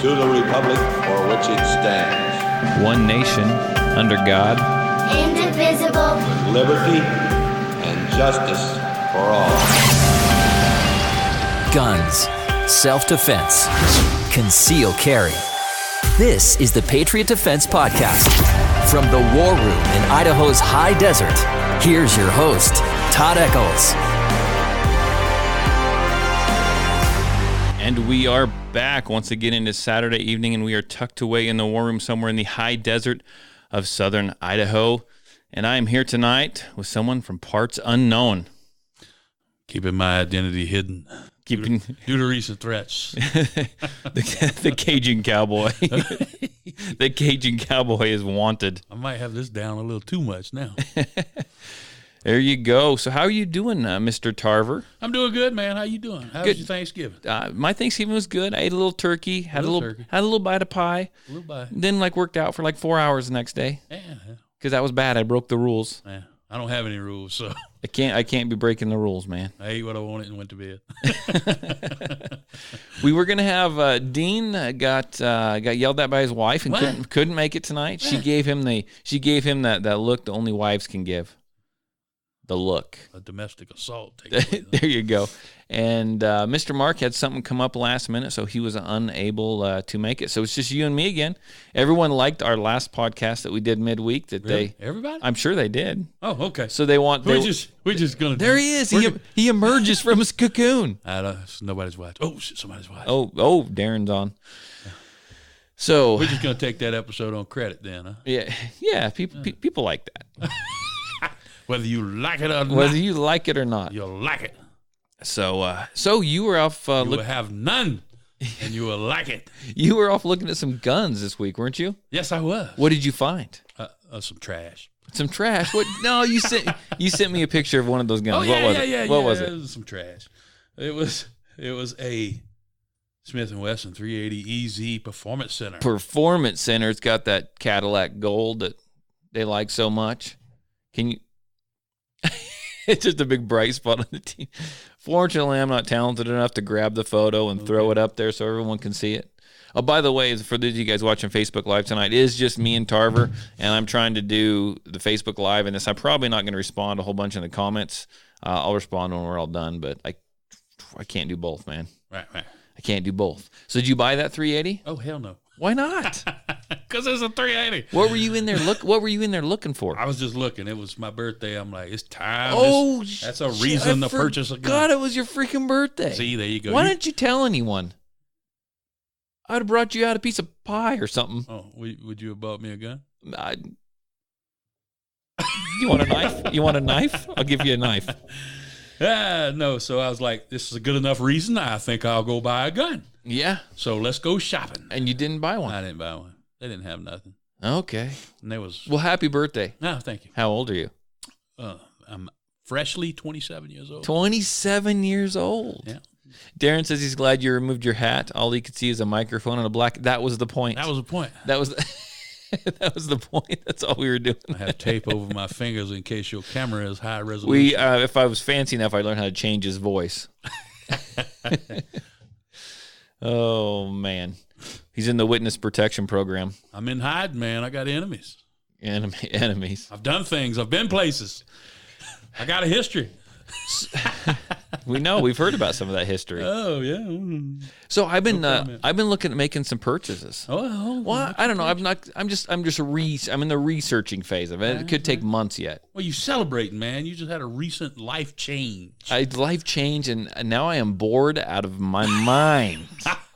to the republic for which it stands, one nation, under God, indivisible, with liberty and justice for all. Guns, self-defense, concealed carry. This is the Patriot Defense Podcast. From the war room in Idaho's high desert, here's your host, Todd Echols. And we are back once again into Saturday evening, and we are tucked away in the war room somewhere in the high desert of southern Idaho. And I am here tonight with someone from parts unknown. Keeping my identity hidden due to recent threats. the Cajun cowboy. The Cajun cowboy is wanted. I might have this down a little too much now. There you go. So how are you doing, Mr. Tarver? I'm doing good, man. How you doing? How was your Thanksgiving? My Thanksgiving was good. I ate a little turkey, had a little bite of pie. A little bite. Then worked out for 4 hours the next day. Yeah. Because that was bad. I broke the rules. Yeah. I don't have any rules, so I can't be breaking the rules, man. I ate what I wanted and went to bed. We were gonna have Dean got yelled at by his wife and couldn't make it tonight. She gave him that look that only wives can give. The look. A domestic assault. There you go. And Mr. Mark had something come up last minute, so he was unable to make it. So it's just you and me again. Everyone liked our last podcast that we did midweek. Everybody? I'm sure they did. Oh, okay. So they want. We're just gonna. There he is. He emerges from his cocoon. It's nobody's watch. Oh shit! Somebody's watching. Oh, Darren's on. So we're just gonna take that episode on credit then, huh? Yeah. People like that. Whether you like it or not. Whether you like it or not. You'll like it. So you were off. You will have none, and you will like it. You were off looking at some guns this week, weren't you? Yes, I was. What did you find? Some trash. Some trash? What? No, you sent me a picture of one of those guns. Oh, yeah, what was it? What was it? It was some trash. It was a Smith & Wesson 380 EZ Performance Center. Performance Center. It's got that Cadillac gold that they like so much. Can you? It's just a big bright spot on the team. Fortunately, I'm not talented enough to grab the photo and throw it up there so everyone can see it. Oh, by the way, for those of you guys watching Facebook Live tonight, it is just me and Tarver, and I'm trying to do the Facebook Live in this. I'm probably not going to respond to a whole bunch in the comments. I'll respond when we're all done, but I can't do both, man. Right. I can't do both. So did you buy that 380? Oh, hell no. Why not? Because it's a 380. What were you in there looking for? I was just looking. It was my birthday. I'm like, it's time. Oh, that's a reason to purchase a gun. God, it was your freaking birthday. See, there you go. Why didn't you tell anyone? I'd have brought you out a piece of pie or something. Oh, would you have bought me a gun? You want a knife? You want a knife? I'll give you a knife. No. So I was like, this is a good enough reason. I think I'll go buy a gun. Yeah. So let's go shopping. And you didn't buy one? I didn't buy one. They didn't have nothing. Okay. And there was. Well, happy birthday. No, thank you. How old are you? I'm freshly 27 years old. 27 years old. Yeah. Darren says he's glad you removed your hat. All he could see is a microphone and a black. That was the point. That was the point. That was the point. That's all we were doing. I have tape over my fingers in case your camera is high resolution. If I was fancy enough, I'd learn how to change his voice. Oh, man. He's in the witness protection program. I'm in hiding, man. I got enemies. Enemies. I've done things. I've been places. I got a history. We know. We've heard about some of that history. Oh, yeah. So I've been looking at making some purchases. Well, I don't know. I'm in the researching phase of it. It could take months yet. Well, you celebrating, man. You just had a recent life change. Life change, and now I am bored out of my mind.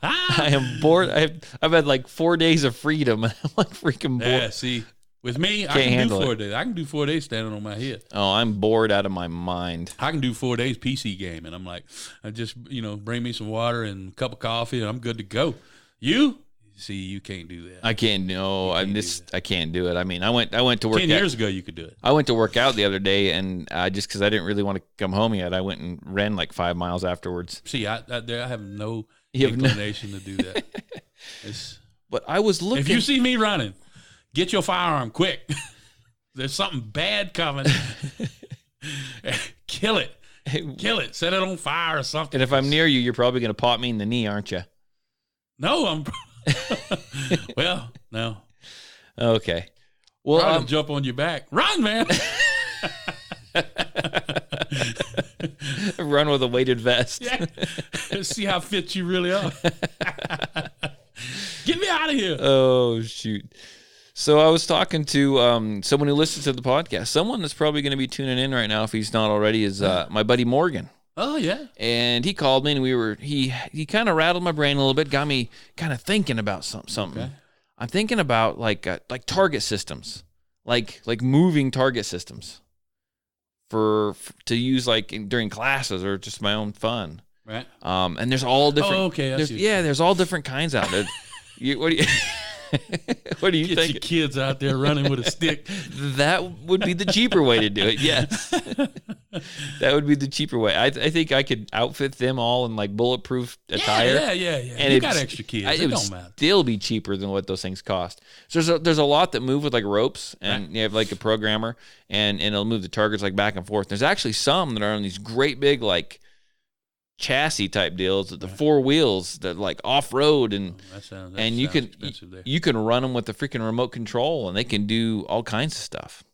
I am bored. I've had 4 days of freedom, and I'm freaking bored. Yeah, see. With me, I can do 4 days. I can do 4 days standing on my head. Oh, I'm bored out of my mind. I can do 4 days PC gaming. I'm like, I just, bring me some water and a cup of coffee, and I'm good to go. You? See, you can't do that. I can't. No, I can't do it. I mean, I went to work. 10 years ago, you could do it. I went to work out the other day, and just because I didn't really want to come home yet, I went and ran 5 miles afterwards. See, I have no inclination to do that. But I was looking. If you see me running, get your firearm quick. There's something bad coming. Kill it. Set it on fire or something. And if I'm near you, you're probably going to pop me in the knee, aren't you? No, Well, no. Okay. Well, I'll jump on your back. Run, man. run with a weighted vest. Yeah. See how fit you really are. Get me out of here. Oh, shoot. So I was talking to someone who listens to the podcast. Someone that's probably going to be tuning in right now, if he's not already, is my buddy Morgan. Oh, yeah. And he called me, and he kind of rattled my brain a little bit, got me kind of thinking about something. Okay. I'm thinking about like target systems, like moving target systems for to use like during classes or just my own fun. Right. And there's all different. Oh, okay. There's all different kinds out there. What do you what do you Get think? your kids out there running with a stick. That would be the cheaper way to do it. Yes, that would be the cheaper way. I think I could outfit them all in like bulletproof attire. Yeah. And You got extra kids. It would don't matter. still be cheaper than what those things cost. So there's a lot that move with like ropes, and you have like a programmer, and it'll move the targets like back and forth. There's actually some that are on these great big like chassis type deals, the four wheels that like off road, and you can run them with the freaking remote control, and they can do all kinds of stuff.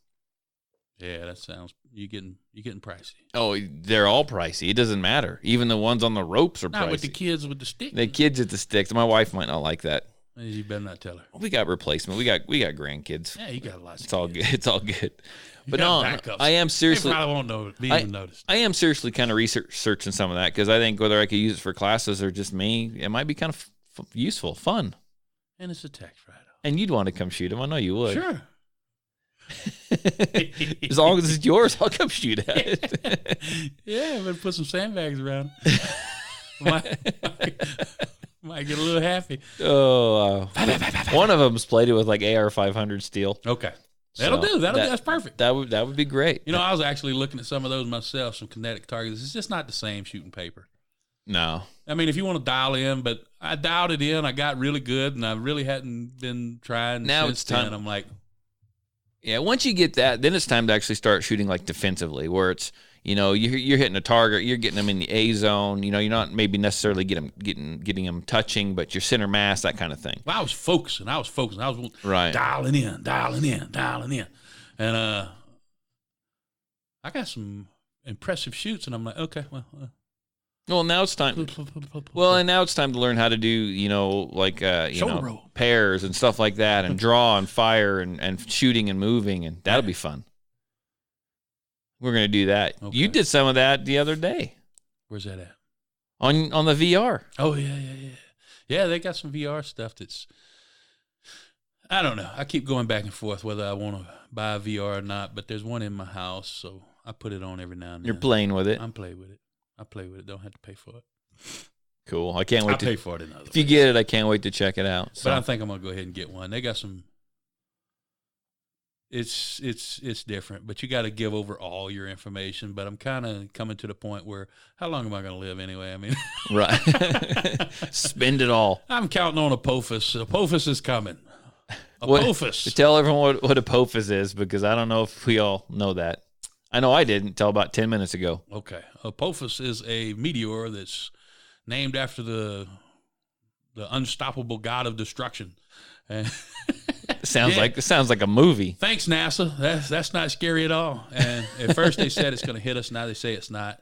Yeah, that sounds you getting pricey. Oh, they're all pricey. It doesn't matter. Even the ones on the ropes are Not pricey. with the kids with the stick. The kids at the sticks. My wife might not like that. You better not tell her. We got replacement. We got grandkids. Yeah, you got lots. It's all good. It's all good. But got no, backups. I am seriously. They probably won't even notice. I am seriously kind of researching some of that, because I think whether I could use it for classes or just me, it might be kind of useful, fun. And it's a tax write-off. And you'd want to come shoot him. I know you would. Sure. As long as it's yours, I'll come shoot at it. Yeah, but put some sandbags around. might get a little happy. Oh, one of them's plated with like AR-500 steel. Okay. That'll do. That's perfect. That would be great. You know, I was actually looking at some of those myself, some kinetic targets. It's just not the same shooting paper. No. I mean, if you want to dial in, but I dialed it in. I got really good, and I really hadn't been trying. Now since it's time. then. I'm like, yeah, once you get that, then it's time to actually start shooting like defensively, where it's, you're hitting a target, you're getting them in the A zone. You're not maybe necessarily getting them touching, but your center mass, that kind of thing. well, I was focusing. I was Right. dialing in. And I got some impressive shoots, and I'm like, okay, Well, now it's time. Well, and now it's time to learn how to do, Shoulder roll. pairs and stuff like that, and draw and fire and shooting and moving, and that'll be fun. We're gonna do that. Okay. You did some of that the other day Where's that at? on the VR. Oh, yeah. Yeah, they got some VR stuff that's, I don't know. I keep going back and forth whether I want to buy a VR or not, but there's one in my house, so I put it on every now and then. You're playing with it. I'm playing with it. I play with it. Don't have to pay for it. Cool. I can't wait I'll to pay for it another If you get it, I can't wait to check it out. So. But I think I'm going to go ahead and get one. They got some, it's different, but you got to give over all your information. But I'm kind of coming to the point where, how long am I going to live anyway? I mean, right. Spend it all. I'm counting on Apophis. Apophis is coming. Apophis. Tell everyone what Apophis is, because I don't know if we all know that. I know I didn't until about 10 minutes ago. Okay. Apophis is a meteor that's named after the unstoppable god of destruction. Sounds like a movie. Thanks, NASA. That's not scary at all. And at first they said it's going to hit us. Now they say it's not.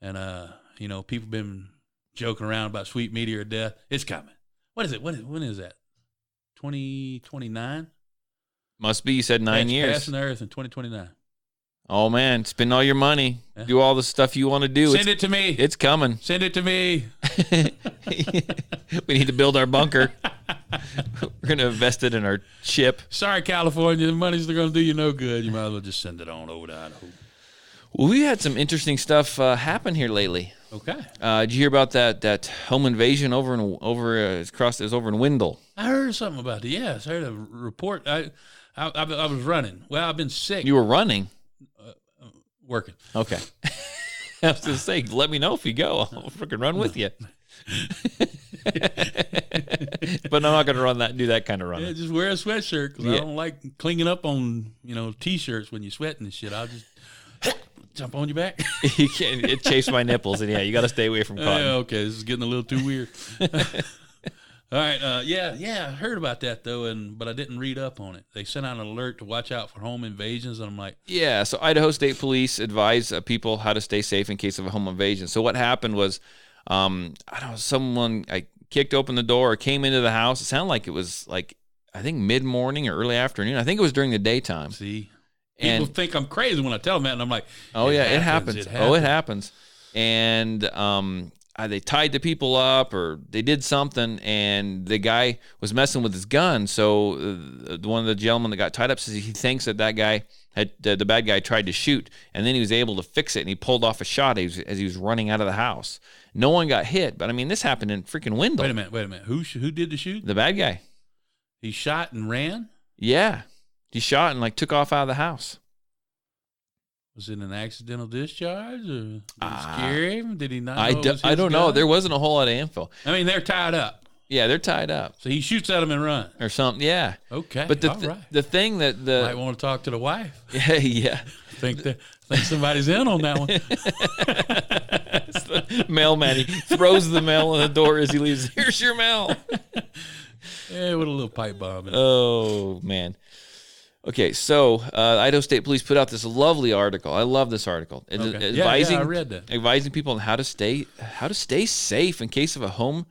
And people been joking around about sweet meteor death. It's coming. What is it? When is that? 2029? Must be. You said 9 years. Passing the Earth in 2029. Oh man, spend all your money. Yeah. Do all the stuff you want to do. Send it to me. It's coming. Send it to me. We need to build our bunker. We're going to invest it in our ship. Sorry, California. The money's going to do you no good. You might as well just send it on over to Idaho. Well, we had some interesting stuff happen here lately. Okay. Did you hear about that home invasion over in Wendell? I heard something about it. Yes, I heard a report. I was running. Well, I've been sick. You were running? Working. Okay. I was going to say, let me know if you go. I'll freaking run with you. But I'm not going to do that kind of running. Yeah, just wear a sweatshirt, because I don't like clinging up on T-shirts when you're sweating and shit. I'll just jump on your back. You can't. It chafes my nipples, and you got to stay away from cotton. Okay, this is getting a little too weird. All right. I heard about that though, but I didn't read up on it. They sent out an alert to watch out for home invasions, and I'm like, Yeah, so Idaho State Police advise people how to stay safe in case of a home invasion. So what happened was, I don't know, someone kicked open the door or came into the house. It sounded like it was like, I think mid-morning or early afternoon. I think it was during the daytime. see, people think I'm crazy when I tell them that, and I'm like, oh yeah, it happens. Oh, it happens. And they tied the people up or they did something, and the guy was messing with his gun. So one of the gentlemen that got tied up says he thinks that guy had the bad guy tried to shoot, and then he was able to fix it, and he pulled off a shot as he was running out of the house. No one got hit, but I mean, this happened in freaking Wendell. Wait a minute. Who did the shoot? The bad guy. He shot and ran? Yeah. He shot and took off out of the house. Was it an accidental discharge, or did it scare him? Did he not know it was his I don't know. gun? There wasn't a whole lot of info. I mean, they're tied up. Yeah, they're tied up. So he shoots at him and runs. Or something, yeah. Okay, But all right. the thing that Might want to talk to the wife. yeah. think somebody's in on that one. It's the mailman. He throws the mail in the door as he leaves. Here's your mail. Yeah, with a little pipe bomb. Oh, man. Okay, so Idaho State Police put out this lovely article. I love this article. Okay. I read that. Advising people on how to stay safe in case of a home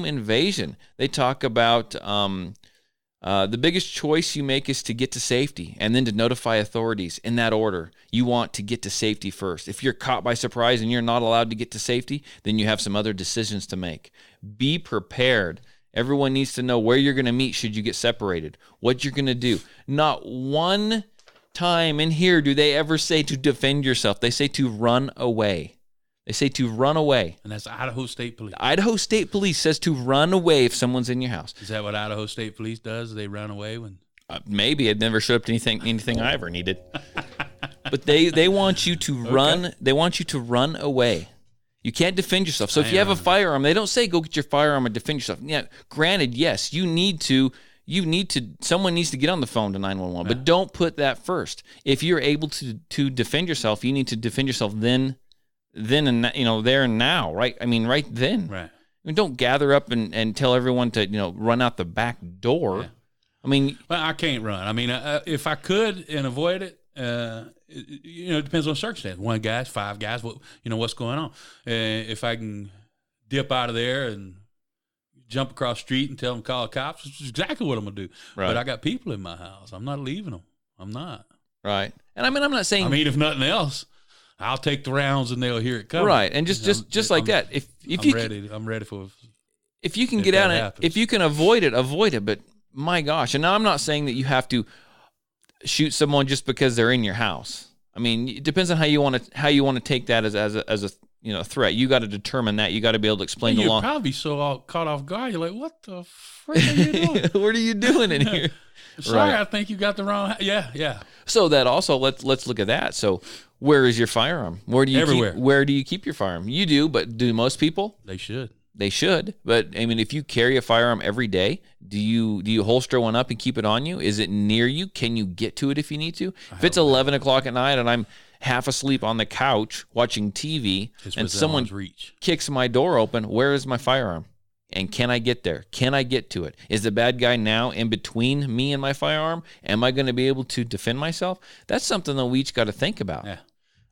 invasion. They talk about the biggest choice you make is to get to safety and then to notify authorities in that order. You want to get to safety first. If you're caught by surprise and you're not allowed to get to safety, then you have some other decisions to make. Be prepared. Everyone needs to know where you're going to meet should you get separated, what you're going to do. Not one time in here do they ever say to defend yourself. They say to run away. They say to run away. And that's Idaho State Police. Idaho State Police says to run away if someone's in your house. Is that what Idaho State Police does? They run away when? Maybe it never showed up to anything I ever needed. But they want you to run. Okay. They want you to run away. You can't defend yourself. So if you have a firearm, they don't say go get your firearm and defend yourself. Yeah, granted, yes, you need to. Someone needs to get on the phone to 911, but don't put that first. If you're able to defend yourself, you need to defend yourself then and there and now, right? I mean, right then. Right. I mean, don't gather up and tell everyone to run out the back door. Yeah. I mean, well, I can't run. I mean, if I could and avoid it, it depends on circumstance. 1 guy, 5 guys. What's going on? If I can dip out of there and jump across the street and tell them to call the cops, it's exactly what I'm gonna do. Right. But I got people in my house. I'm not leaving them. I'm not. Right. And I mean, I'm not saying. I mean, if nothing else, I'll take the rounds and they'll hear it coming. Right. And just like that. I'm ready for. If you can get out and if you can avoid it. But my gosh, and now I'm not saying that you have to shoot someone just because they're in your house. I mean, it depends on how you want to take that as a threat. You got to determine that. You got to be able to explain the law. You're probably so caught off guard. You're like, what the frick are you doing? What are you doing in here? Sorry, right. I think you got the wrong. Yeah. So that also let's look at that. So where is your firearm? Where do you keep your firearm? You do, but do most people? They should. They should, but I mean, if you carry a firearm every day, do you holster one up and keep it on you? Is it near you? Can you get to it if you need to? If it's 11 o'clock at night and I'm half asleep on the couch watching TV and someone kicks my door open, where is my firearm? And can I get there? Can I get to it? Is the bad guy now in between me and my firearm? Am I going to be able to defend myself? That's something that we each got to think about. Yeah.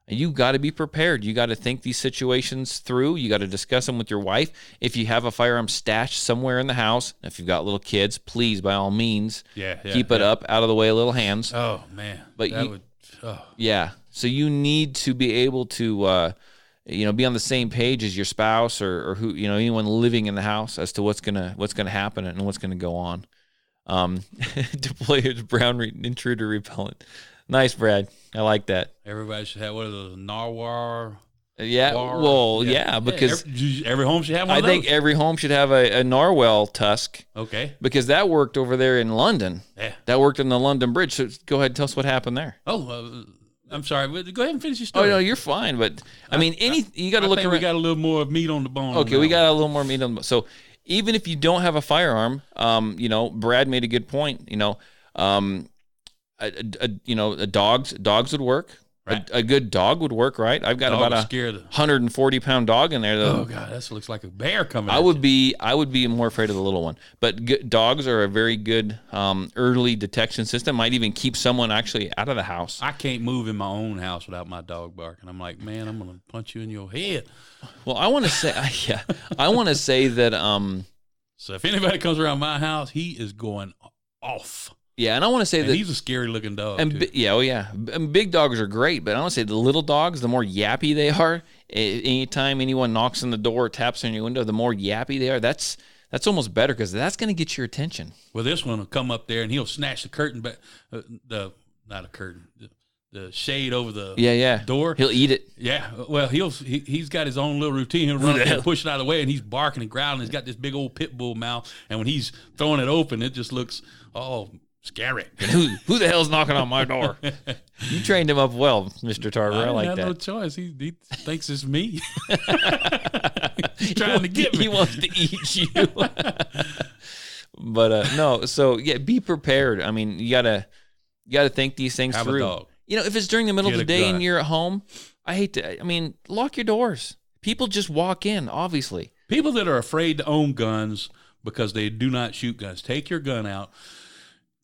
You got to be prepared. You got to think these situations through. You got to discuss them with your wife. If you have a firearm stashed somewhere in the house, if you've got little kids, please, by all means, keep it up out of the way of little hands. Oh, man. But yeah. So you need to be able to, be on the same page as your spouse or who, anyone living in the house as to what's gonna happen and what's gonna go on. Deploy brown intruder repellent. Nice, Brad. I like that. Everybody should have one of those narwhal. Yeah. Well, yeah, because every home should have one of those. I think every home should have a narwhal tusk. Okay. Because that worked over there in London. Yeah. That worked in the London Bridge. So go ahead and tell us what happened there. Oh, I'm sorry. Go ahead and finish your story. Oh, no, you're fine. But, you got to look around. We got a little more meat on the bone. Okay, we got a little more meat on the bone. So even if you don't have a firearm, Brad made a good point. Dogs would work. Right. A good dog would work, right? I've got Dog about will a scare the- 140-pound dog in there. Oh God, that looks like a bear coming. I would be more afraid of the little one. But dogs are a very good early detection system. Might even keep someone actually out of the house. I can't move in my own house without my dog barking. I'm like, man, I'm gonna punch you in your head. Well, I want to say, I want to say that. So if anybody comes around my house, he is going off. Yeah, and I want to say And that he's a scary looking dog. And too. And big dogs are great, but I want to say the little dogs, the more yappy they are. Anytime anyone knocks on the door or taps on your window, the more yappy they are. That's almost better because that's going to get your attention. Well, this one will come up there and he'll snatch the curtain back, not a curtain, the shade over the door. He'll eat it. Yeah, well, he's got his own little routine. He'll run up there and push it out of the way, and he's barking and growling. He's got this big old pit bull mouth, and when he's throwing it open, it just looks scary. Who the hell's knocking on my door? You trained him up well, Mr. Tarver. I like have that. No choice. He thinks it's me. He's trying to get me. He wants to eat you. But no, so yeah, be prepared. I mean, you gotta think these things Have through. a dog. You know, if it's during the middle Get of the a day gun. and you're at home, lock your doors. People just walk in, obviously. People that are afraid to own guns because they do not shoot guns, take your gun out,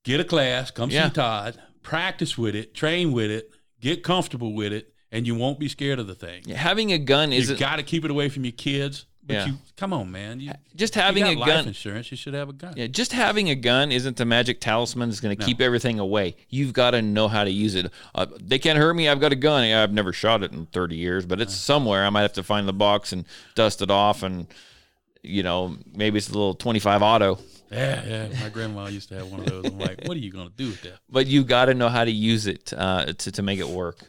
get a class, come see Todd, practice with it, train with it, get comfortable with it, and you won't be scared of the thing. Yeah, having a gun isn't. You got to keep it away from your kids. But Yeah. come on, man. Just having you a got gun. life insurance, you should have a gun. Yeah, just having a gun isn't the magic talisman that's going to keep everything away. You've got to know how to use it. They can't hurt me. I've got a gun. I've never shot it in 30 years, but it's somewhere. I might have to find the box and dust it off, and maybe it's a little 25 auto. Yeah. My grandma used to have one of those. I'm like, what are you going to do with that? But you got to know how to use it to make it work,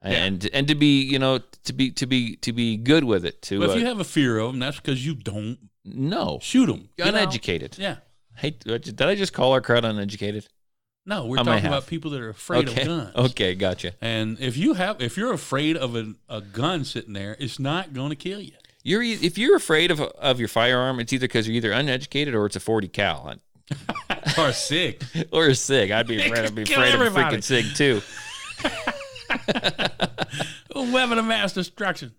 and to be to be good with it. Well, if you have a fear of them, that's because you don't shoot them. Uneducated. Yeah. Hey, did I just call our crowd uneducated? No, we're I might talking have. about people that are afraid of guns. Okay, gotcha. And if you're afraid of a gun sitting there, it's not going to kill you. If you're afraid of your firearm, it's either because you're either uneducated or it's a 40 cal. Or sick. Or a SIG. I'd be afraid of a freaking SIG too. A weapon of mass destruction.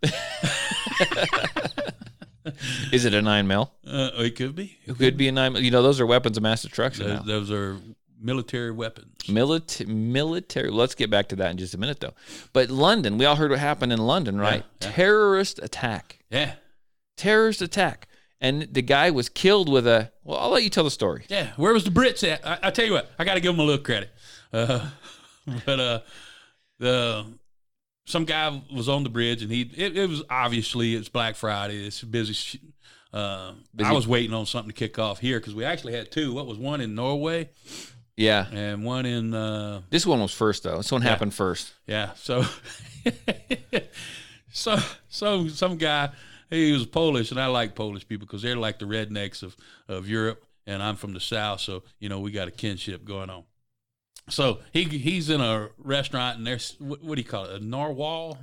Is it a 9mm? It could be. It could be a 9mm. Those are weapons of mass destruction now. Those are military weapons. Military. Let's get back to that in just a minute, though. But London, we all heard what happened in London, right? Yeah. Terrorist attack. Yeah. Terrorist attack. And the guy was killed with a... Well, I'll let you tell the story. Yeah. Where was the Brits at? I tell you what, I got to give them a little credit. Some guy was on the bridge, and it was obviously it's Black Friday. It's busy. I was waiting on something to kick off here because we actually had two. What was one in Norway? Yeah. And one in... This one was first, though. This one happened first. Yeah. So some guy, he was Polish, and I like Polish people because they're like the rednecks of Europe, and I'm from the South, so, we got a kinship going on. So he's in a restaurant, and there's, what do you call it, a narwhal?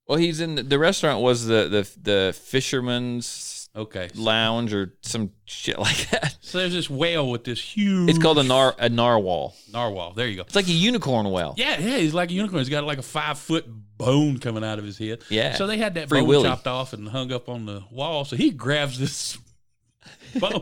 Well, he's in the restaurant was the fisherman's lounge or some shit like that. So there's this whale with this huge... It's called a narwhal. Narwhal, there you go. It's like a unicorn whale. Yeah, he's like a unicorn. He's got like a 5-foot bone coming out of his head. Yeah. So they had that Free bone Willy. chopped off and hung up on the wall. So he grabs this bone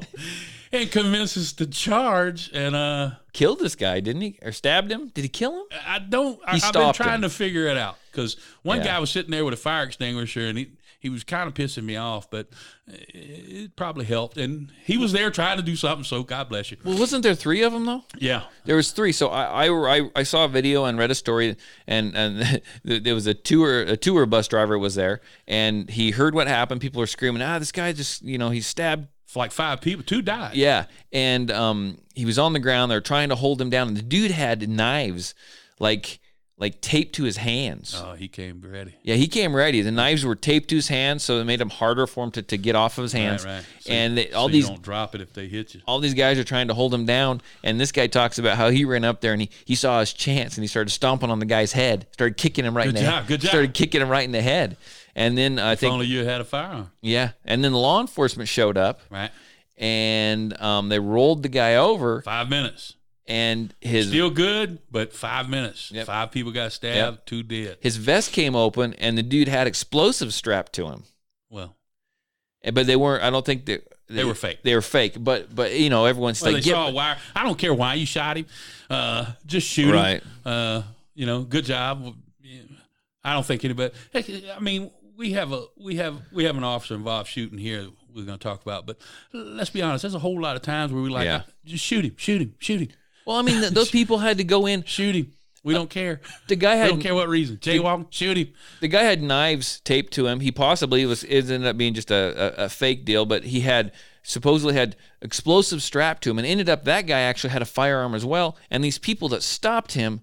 and commences to charge and killed this guy, didn't he? Or stabbed him? Did he kill him? I've been stopped trying him. to figure it out because one guy was sitting there with a fire extinguisher and he was kind of pissing me off, but it probably helped. And he was there trying to do something, so God bless you. Well, wasn't there 3 of them, though? Yeah. There was 3. So I saw a video and read a story, and there was a tour bus driver was there, and he heard what happened. People are screaming, this guy just, he stabbed. Like 5 people, 2 died. Yeah, and he was on the ground. They're trying to hold him down, and the dude had knives, like taped to his hands. Oh, he came ready. Yeah, he came ready. The knives were taped to his hands, so it made them harder for him to get off of his hands. Right. And you don't drop it if they hit you. All these guys are trying to hold him down, and this guy talks about how he ran up there and he saw his chance, and he started stomping on the guy's head, started kicking him right in the head. Good job. Started kicking him right in the head. And then I think... If only you had a firearm. Yeah, and then law enforcement showed up. Right. And they rolled the guy over. 5 minutes. And his Still good, but 5 minutes. Yep. 5 people got stabbed, 2 dead. his vest came open, and the dude had explosives strapped to him. Well, But they weren't. I don't think they were fake. They were fake. But everyone's Well, like, they saw a wire. I don't care why you shot him. Just shoot Right. him. Good job. I don't think anybody. I mean, we have an officer involved shooting here. We're going to talk about, but let's be honest. There's a whole lot of times where we like just shoot him. Well, I mean, those people had to go in. Shoot him. We don't care. The guy We had don't care what reason. Jaywalking, shoot him. the guy had knives taped to him. He possibly it ended up being just a fake deal, but he supposedly had explosives strapped to him, and ended up that guy actually had a firearm as well. And these people that stopped him,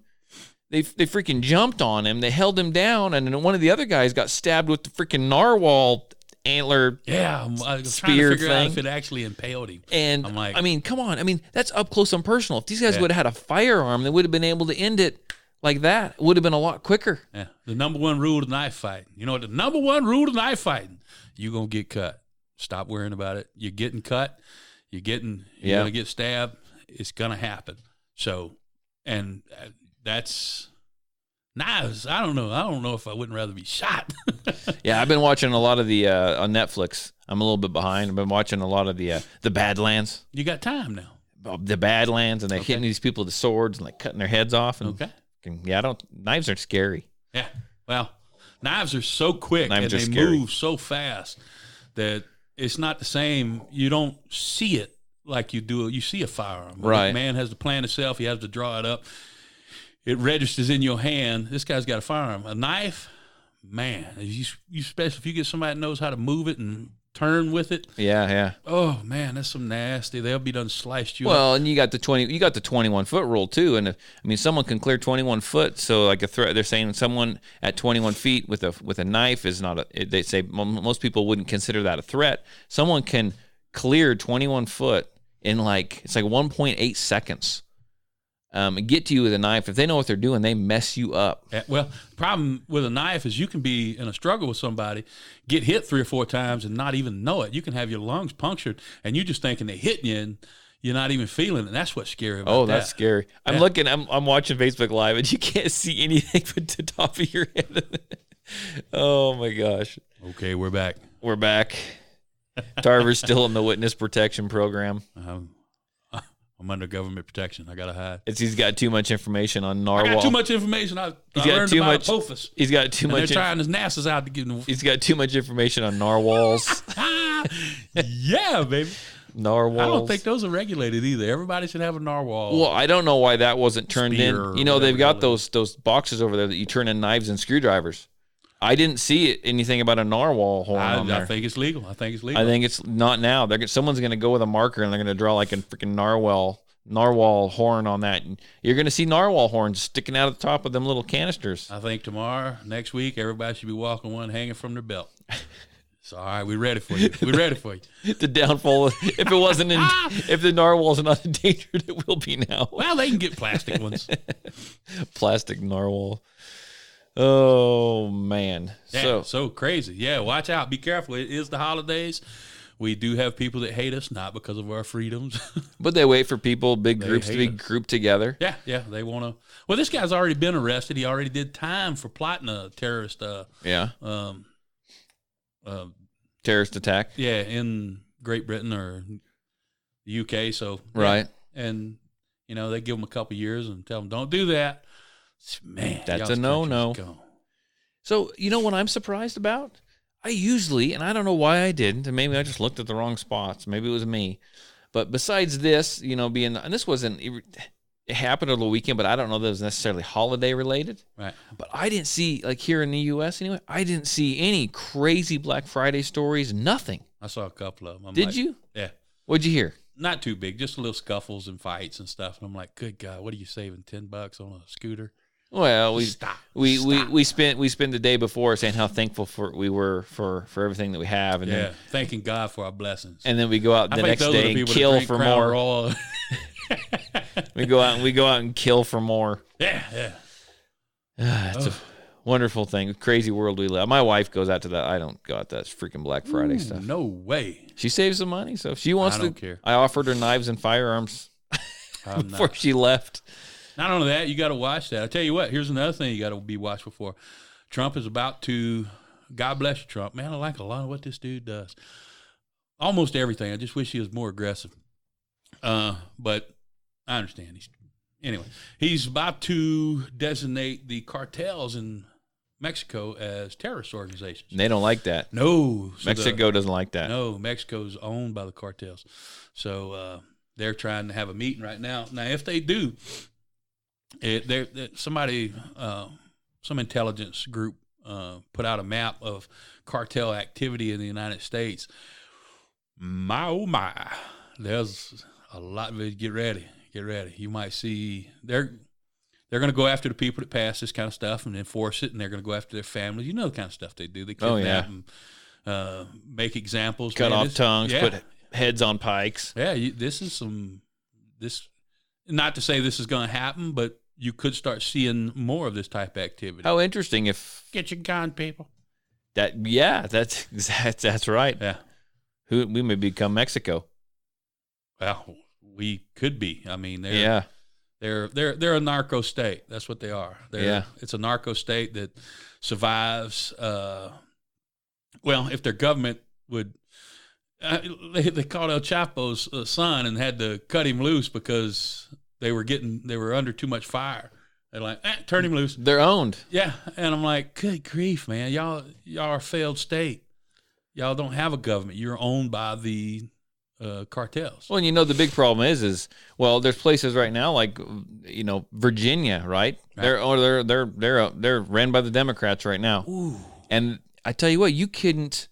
they freaking jumped on him. They held him down, and then one of the other guys got stabbed with the freaking narwhal antler. Yeah, I'm trying to spear figure out thing. if it actually impaled him. And I'm like, I mean, come on. I mean, that's up close and personal. If these guys would have had a firearm, they would have been able to end it like that. It would have been a lot quicker. yeah, the number one rule of knife fighting. You know what the number one rule of knife fighting? You're gonna get cut. Stop worrying about it. You're getting cut. You're gonna get stabbed. It's gonna happen. So, and that's knives. I don't know if I wouldn't rather be shot. Yeah, I've been watching a lot of the on Netflix. I'm a little bit behind. I've been watching a lot of the Badlands. You got time now. The Badlands, and they're hitting these people with the swords and like cutting their heads off. And knives are scary. Yeah. Well, knives are so quick Knives and are they scary. move so fast that it's not the same. You don't see it like you do. You see a firearm. Right. The man has to plan itself. He has to draw it up. It registers in your hand. This guy's got a firearm. A knife, man. You especially if you get somebody that knows how to move it and turn with it. Yeah. Oh man, that's some nasty. They'll be done sliced you up. Well, and you got the 21-foot rule too. And someone can clear 21 foot. So like a threat, they're saying someone at 21 feet with a knife is not they say most people wouldn't consider that a threat. Someone can clear 21 foot in it's like 1.8 seconds. And get to you with a knife. If they know what they're doing, they mess you up. Yeah, well, the problem with a knife is you can be in a struggle with somebody, get hit 3 or 4 times and not even know it. You can have your lungs punctured and you just thinking they're hitting you and you're not even feeling it. And that's what's scary about that. That's scary. I'm looking, I'm watching Facebook Live and you can't see anything but the top of your head. Oh my gosh. Okay, we're back. We're back. Tarver's still in the witness protection program. I'm under government protection. I gotta hide. He's got too much information on I narwhal. got too much information. I got learned too about much- Apophis. He's got too And much. they're trying his NASA's out to get him. He's got too much information on narwhals. Yeah, baby. Narwhals. I don't think those are regulated either. Everybody should have a narwhal. Well, I don't know why that wasn't turned Spear in. or They've got whatever those boxes over there that you turn in knives and screwdrivers. I didn't see anything about a narwhal horn on there. I think it's legal. I think it's not now. Someone's going to go with a marker and they're going to draw like a freaking narwhal horn on that. And you're going to see narwhal horns sticking out of the top of them little canisters. I think tomorrow, next week, everybody should be walking one hanging from their belt. So, all right, we're ready for you. We're ready for you. The downfall, if the narwhal's not endangered, it will be now. Well, they can get plastic ones. Plastic narwhal. Oh, man. Yeah, so crazy. Yeah, watch out. Be careful. It is the holidays. We do have people that hate us, not because of our freedoms. But they wait for people, big groups to be hate us. grouped together. Yeah, they want to. Well, this guy's already been arrested. He already did time for plotting a terrorist. Terrorist attack. Yeah, in Great Britain or the UK. So Right. and they give them a couple years and tell them don't do that. Man, That's y'all's a no-no. country's gone. So, what I'm surprised about? I usually, and I don't know why I didn't, and maybe I just looked at the wrong spots. Maybe it was me. But besides this, being, and this wasn't, it happened over the weekend, but I don't know that it was necessarily holiday related. Right. But I didn't see, like here in the U.S. anyway, I didn't see any crazy Black Friday stories, nothing. I saw a couple of them. Did you? Yeah. What'd you hear? Not too big, just little scuffles and fights and stuff. And I'm like, good God, what are you saving, $10 on a scooter? Well, we Stop. spent the day before saying how thankful we were for everything that we have, and then thanking God for our blessings. and then we go out the next those are day and people that kill drink for Crown more. Royal. We go out and kill for more. Yeah. It's a wonderful thing. Crazy world we live. My wife goes out to that. I don't go out to that freaking Black Friday stuff. No way. She saves some money, so if she wants I don't care. I offered her knives and firearms. before she left. Not only that, you got to watch that. I tell you what, here's another thing you got to be watchful for. Trump is about to, God bless you, Trump. Man, I like a lot of what this dude does. Almost everything. I just wish he was more aggressive. But I understand. He's about to designate the cartels in Mexico as terrorist organizations. They don't like that. No. Mexico doesn't like that. No, Mexico's owned by the cartels. So they're trying to have a meeting right now. Now, if they do, some intelligence group put out a map of cartel activity in the United States. My, oh my, there's a lot of it. Get ready. You might see they're going to go after the people that pass this kind of stuff and enforce it, and they're going to go after their families. You know the kind of stuff they do. They kidnap and make examples. Cut off tongues, put heads on pikes. Yeah, not to say this is going to happen, but you could start seeing more of this type of activity. How interesting if get your gun, people. That's right. Yeah, we may become Mexico. Well, we could be. I mean, they're a narco state. That's what they are. It's a narco state that survives. If their government would, they called El Chapo's son and had to cut him loose because they were under too much fire. They're like, turn him loose. They're owned. Yeah, and I'm like, good grief, man, y'all are a failed state. Y'all don't have a government. You're owned by the cartels. Well, and the big problem is there's places right now like Virginia, right? They're ran by the Democrats right now. Ooh. And I tell you what, you couldn't.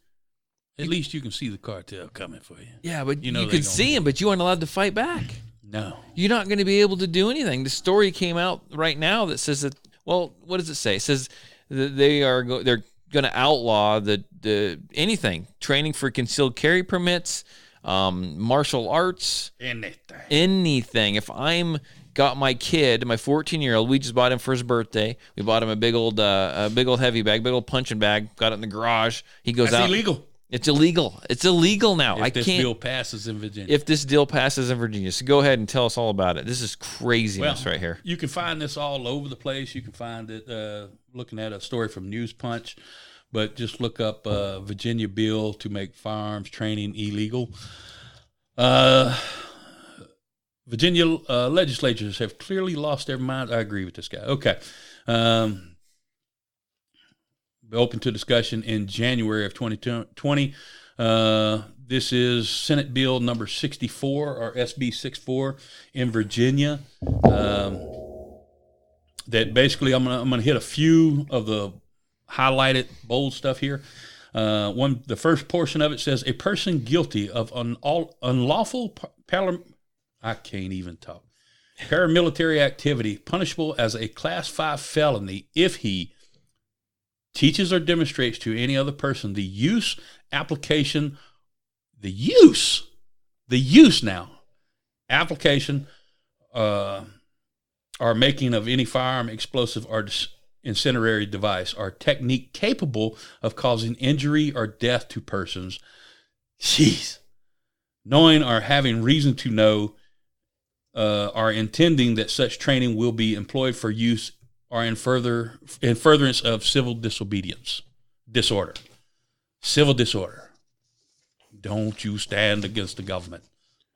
At least you can see the cartel coming for you. Yeah, but you can see them, but you aren't allowed to fight back. No, you're not going to be able to do anything. The story came out right now that says that. Well, what does it say? It says that they're going to outlaw the anything training for concealed carry permits. Martial arts, anything. If I'm got my kid, my 14-year-old, we just bought him for his birthday. We bought him a big old heavy bag, big old punching bag. Got it in the garage. He goes out. That's illegal. It's illegal. It's illegal now. If this deal passes in Virginia. If this deal passes in Virginia, so go ahead and tell us all about it. This is craziness right here. You can find this all over the place. You can find it looking at a story from News Punch. But just look up Virginia bill to make firearms training illegal. Virginia legislatures have clearly lost their mind. I agree with this guy. Okay. Open to discussion in January of 2020. This is Senate Bill number 64, or SB 64 in Virginia. That basically, I'm gonna hit a few of the highlighted bold stuff here. The first portion of it says a person guilty of unlawful paramilitary activity punishable as a Class 5 felony if he teaches or demonstrates to any other person the use, application, or making of any firearm, explosive, or incendiary device or technique capable of causing injury or death to persons. Jeez. Knowing or having reason to know or intending that such training will be employed for use or in furtherance of civil disorder. Civil disorder. Don't you stand against the government.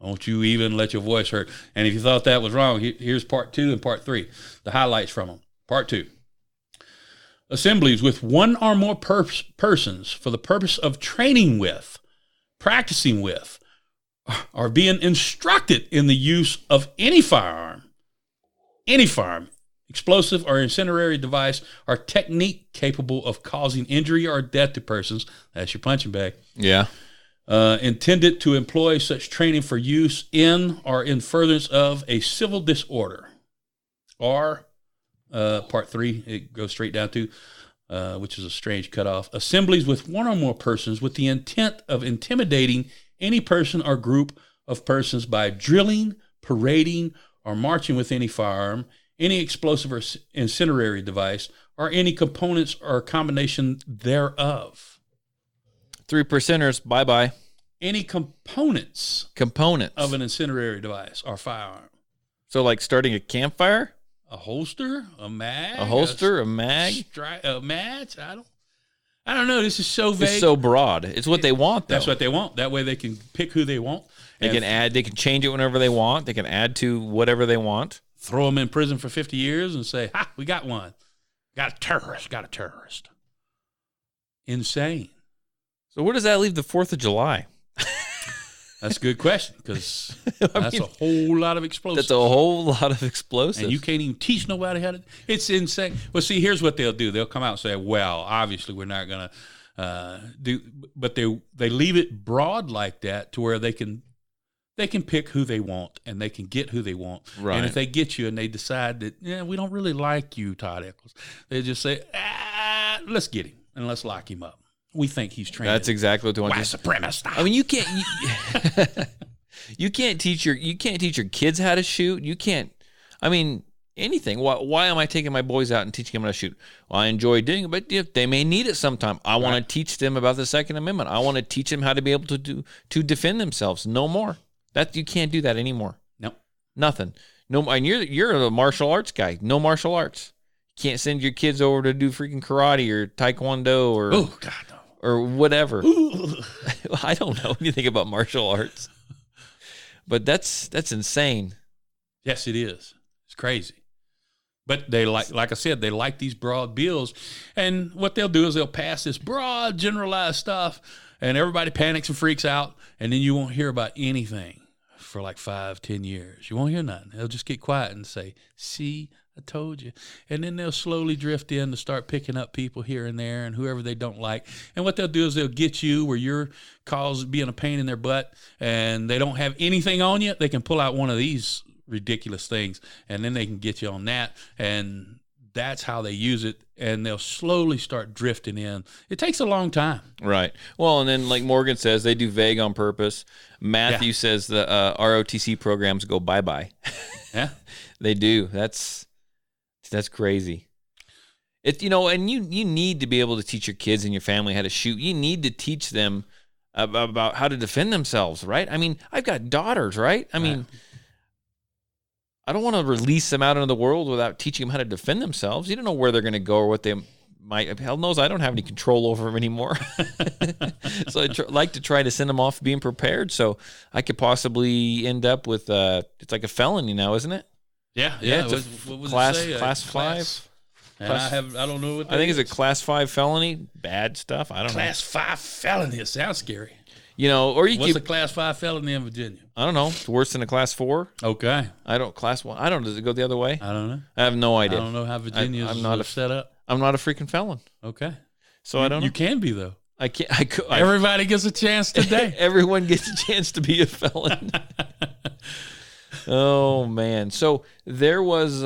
Don't you even let your voice hurt. And if you thought that was wrong, here's part 2 and part 3. The highlights from them. Part 2. Assemblies with one or more persons for the purpose of training with, practicing with, or being instructed in the use of any firearm, explosive or incendiary device, or technique capable of causing injury or death to persons. That's your punching bag. Yeah. Intended to employ such training for use in or in furtherance of a civil disorder. Or, part 3, it goes straight down to, which is a strange cutoff. Assemblies with one or more persons with the intent of intimidating any person or group of persons by drilling, parading, or marching with any firearm, any explosive or incendiary device, or any components or combination thereof. 3%ers, bye-bye. Any components of an incendiary device or firearm. So like starting a campfire, a holster, a mag, a mag, a match. I don't know. This is so vague. It's so broad. It's what they want, though. That's what they want. That way they can pick who they want. They can add. They can change it whenever they want. They can add to whatever they want. Throw them in prison for 50 years and say, "Ha, we got one. Got a terrorist. Insane. So where does that leave the 4th of July? That's a good question, because that's a whole lot of explosives. That's a whole lot of explosives. And you can't even teach nobody how to. It's insane. Well, see, here's what they'll do. They'll come out and say, well, obviously we're not going to do, but they leave it broad like that to where they can pick who they want and they can get who they want. Right. And if they get you and they decide that, we don't really like you, Todd Eccles, they just say, let's get him and let's lock him up. We think he's trained. That's exactly what they want. White supremacist. I mean, you can't. You can't teach your kids how to shoot. You can't. I mean, anything. Why am I taking my boys out and teaching them how to shoot? Well, I enjoy doing it, but they may need it sometime. I want to teach them about the Second Amendment. I want to teach them how to be able to defend themselves. No more. That you can't do that anymore. Nope. Nothing. No. And you're a martial arts guy. No martial arts. You can't send your kids over to do freaking karate or taekwondo or. Oh God. No. Or whatever. I don't know anything about martial arts, but that's insane. Yes, it is. It's crazy. But they like I said, they like these broad bills, and what they'll do is they'll pass this broad, generalized stuff, and everybody panics and freaks out, and then you won't hear about anything for like 5-10 years. You won't hear nothing. They'll just get quiet and say, "See, I told you." And then they'll slowly drift in to start picking up people here and there and whoever they don't like. And what they'll do is they'll get you where you're being a pain in their butt and they don't have anything on you. They can pull out one of these ridiculous things and then they can get you on that. And that's how they use it. And they'll slowly start drifting in. It takes a long time. Right. Well, and then like Morgan says, they do vague on purpose. Matthew says the ROTC programs go bye-bye. Yeah. They do. That's crazy. And you need to be able to teach your kids and your family how to shoot. You need to teach them about how to defend themselves, right? I mean, I've got daughters, right? I mean, I don't want to release them out into the world without teaching them how to defend themselves. You don't know where they're going to go or what they might. Hell knows I don't have any control over them anymore. So I like to try to send them off being prepared so I could possibly end up with it's like a felony now, isn't it? Yeah. What was class 5. I don't know what that I think is. it's a class 5 felony. Bad stuff. I don't know. Class 5 felony. It sounds scary. Or you What's a class 5 felony in Virginia? I don't know. It's worse than a class 4. Okay. Class 1. I don't know. Does it go the other way? I don't know. I have no idea. I don't know how Virginia is set up. I'm not a freaking felon. Okay. So I don't know. You can be, though. I can't. Everybody gets a chance today. Everyone gets a chance to be a felon. Oh, man. So there was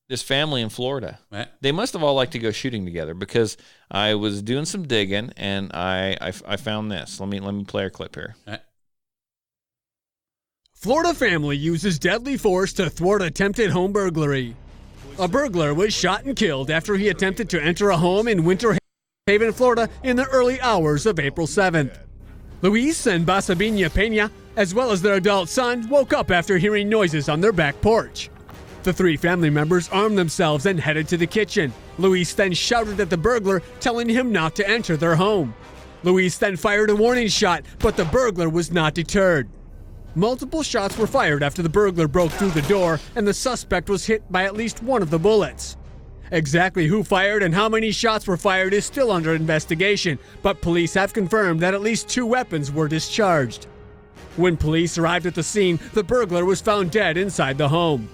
this family in Florida. Right. They must have all liked to go shooting together because I was doing some digging and I found this. Let me play our clip here. Right. Florida family uses deadly force to thwart attempted home burglary. A burglar was shot and killed after he attempted to enter a home in Winter Haven, Florida in the early hours of April 7th. Luis and Basabina Peña, as well as their adult son, woke up after hearing noises on their back porch. The 3 family members armed themselves and headed to the kitchen. Luis then shouted at the burglar, telling him not to enter their home. Luis then fired a warning shot, but the burglar was not deterred. Multiple shots were fired after the burglar broke through the door, and the suspect was hit by at least one of the bullets. Exactly who fired and how many shots were fired is still under investigation, but police have confirmed that at least 2 weapons were discharged. When police arrived at the scene, the burglar was found dead inside the home.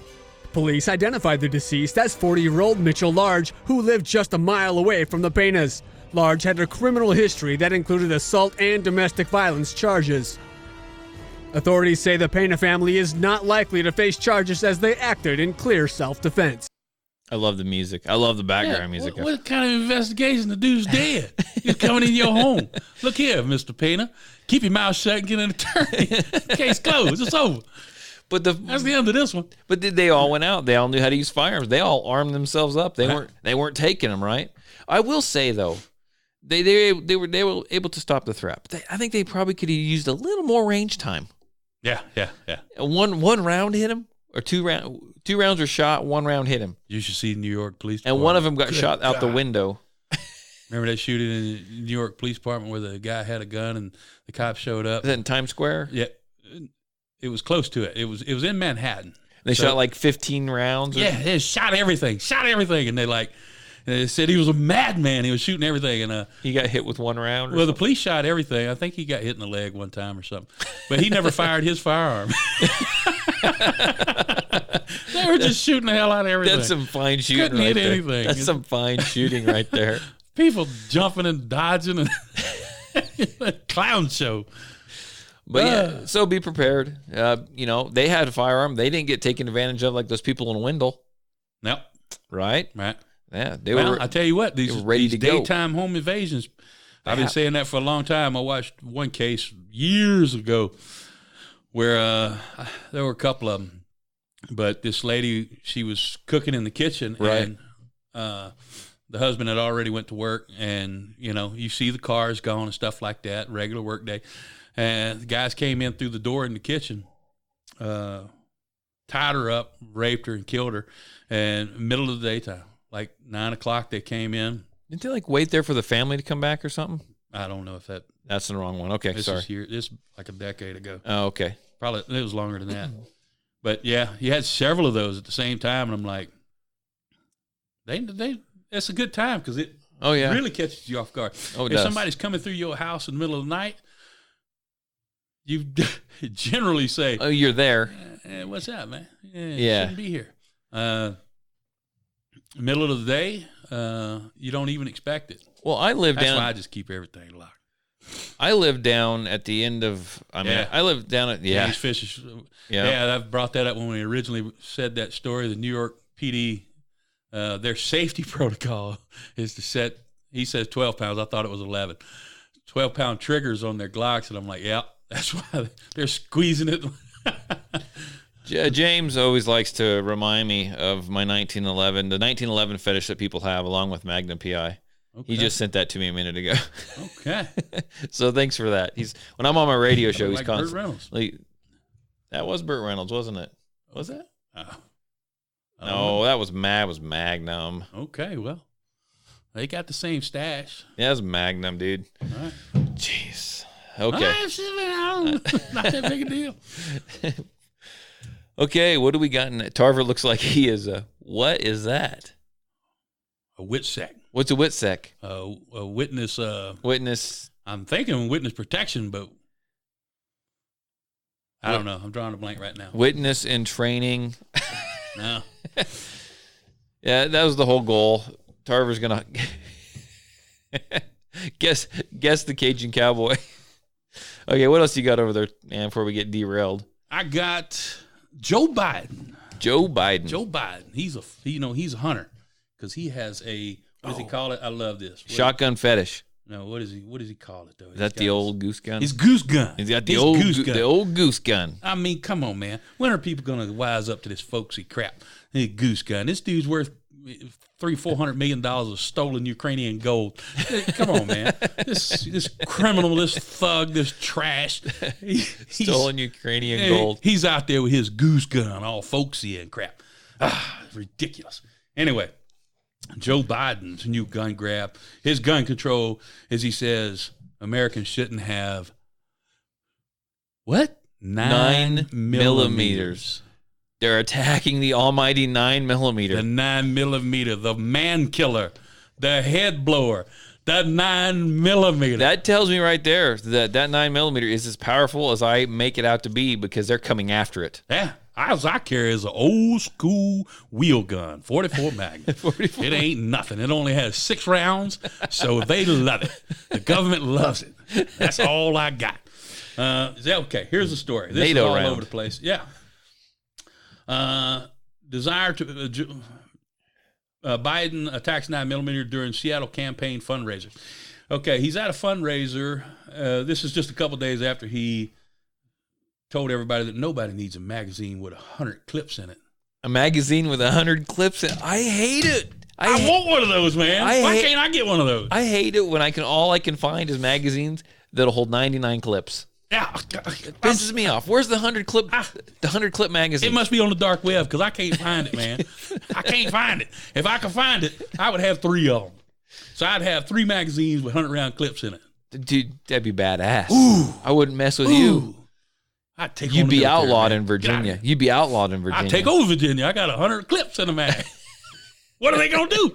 Police identified the deceased as 40-year-old Mitchell Large, who lived just a mile away from the Peñas. Large had a criminal history that included assault and domestic violence charges. Authorities say the Peña family is not likely to face charges as they acted in clear self-defense. I love the music. I love the background music. What kind of investigation? The dude's dead. He's coming in your home. Look here, Mr. Peña. Keep your mouth shut and get an attorney. Case closed. It's over. But that's the end of this one. But they all went out. They all knew how to use firearms. They all armed themselves up. They weren't taking them, right? I will say though, they were able to stop the threat. I think they probably could have used a little more range time. Yeah. One round hit him. or two rounds were shot, one round hit him. You should see New York Police And Department. one of them got Good shot out the God. window. Remember that shooting in the New York Police Department where the guy had a gun and the cops showed up? Is that in Times Square? Yeah, it was close to it. It was in Manhattan. They So- shot like 15 rounds? Yeah, they shot everything, and they said he was a madman. He was shooting everything, and He got hit with one round? well, the police shot everything. I think he got hit in the leg one time or something, but he never fired his firearm. They were just shooting the hell out of everything. That's some fine shooting Couldn't right hit there. anything. That's some fine shooting right there. People jumping and dodging and clown show. But yeah, so be prepared. They had a firearm. They didn't get taken advantage of like those people in Wendell, Nope. right? Right. Yeah, they Well, were. I tell you what, these were ready these to go. daytime home invasions. I've been saying that for a long time. I watched one case years ago where there were a couple of them, but this lady, she was cooking in the kitchen, Right. and the husband had already went to work, and you see the cars gone and stuff like that, regular work day, and the guys came in through the door in the kitchen, tied her up, raped her, and killed her, and middle of the daytime. Like 9 o'clock, they came in. Didn't they like wait there for the family to come back or something? I don't know if That's the wrong one. Okay, this sorry. is here. This like a decade ago. Oh, okay. Probably it was longer than that. But yeah, you had several of those at the same time, and I'm like, that's a good time because it Oh yeah. really catches you off guard. Oh, it if does. somebody's coming through your house in the middle of the night, you generally say, Oh, you're there. "What's up, man? Yeah. Shouldn't be here." Middle of the day, you don't even expect it. Well, I live That's down. why I just keep everything locked. I live down at the end of. Yeah. I live down at These fishes. Yeah. Yeah, I've brought that up when we originally said that story. The New York PD, their safety protocol is to set, he says 12 pounds. I thought it was 11. 12-pound triggers on their Glocks. And I'm like, yeah, that's why they're squeezing it. James always likes to remind me of my 1911, the 1911 fetish that people have, along with Magnum PI. Okay. He just sent that to me a minute ago. Okay. So thanks for that. When I'm on my radio show, he's Like Burt constantly. Reynolds. That was Burt Reynolds, wasn't it? Was that? I don't No, that was Magnum. Okay, well, they got the same stash. Yeah, that was Magnum, dude. All right. Jeez. Okay. Not that big a deal. Okay, what do we got in Tarver looks like he is a. What is that? A WITSEC. What's a WITSEC? A witness. Witness. I'm thinking witness protection, but I don't know. I'm drawing a blank right now. Witness in training. No. Yeah, that was the whole goal. Tarver's gonna guess the Cajun cowboy. Okay, what else you got over there, man? Before we get derailed, I got Joe Biden. Joe Biden. Joe Biden. He's a hunter because he has a what does he call it? I love this. Shotgun fetish. No, what does he call it though? Is that the old goose gun? His goose gun. He's got the His old goose gun. the old goose gun. I mean, come on, man. When are people gonna wise up to this folksy crap? His goose gun. This dude's worth $300-400 million of stolen Ukrainian gold. Come on, man. This criminal, this thug, this trash. He's Stolen Ukrainian gold. He's out there with his goose gun, all folksy and crap. Ridiculous. Anyway, Joe Biden's new gun grab. His gun control, as he says, Americans shouldn't have what? 9 millimeters. They're attacking the almighty 9mm. The 9 millimeter, the man killer, the head blower, the 9 millimeter. That tells me right there that 9mm is as powerful as I make it out to be because they're coming after it. Yeah. I carry is an old school wheel gun, 44 Magnum. 44. It ain't nothing. It only has 6 rounds, so they love it. The government loves it. That's all I got. Is that okay? Here's the story. This NATO is all round. over the place. Yeah. Desire to Biden attacks 9mm during Seattle campaign fundraiser. Okay, he's at a fundraiser. This is just a couple days after he told everybody that nobody needs a magazine with 100 clips in it. A magazine with 100 clips in it. I hate it. I want one of those, man. Why can't I get one of those? I hate it when all I can find is magazines that'll hold 99 clips. Yeah, Pisses me off. Where's the 100 clip magazine? it must be on the dark web because I can't find it, man. I can't find it. If I could find it, I would have 3 of them. So I'd have 3 magazines with 100-round clips in it. Dude, that'd be badass. Ooh. I wouldn't mess with you. I'd take. You'd on the be military, outlawed man. in Virginia. You'd be outlawed in Virginia. I'd take over Virginia. I got 100 clips in the mag. What are they gonna do?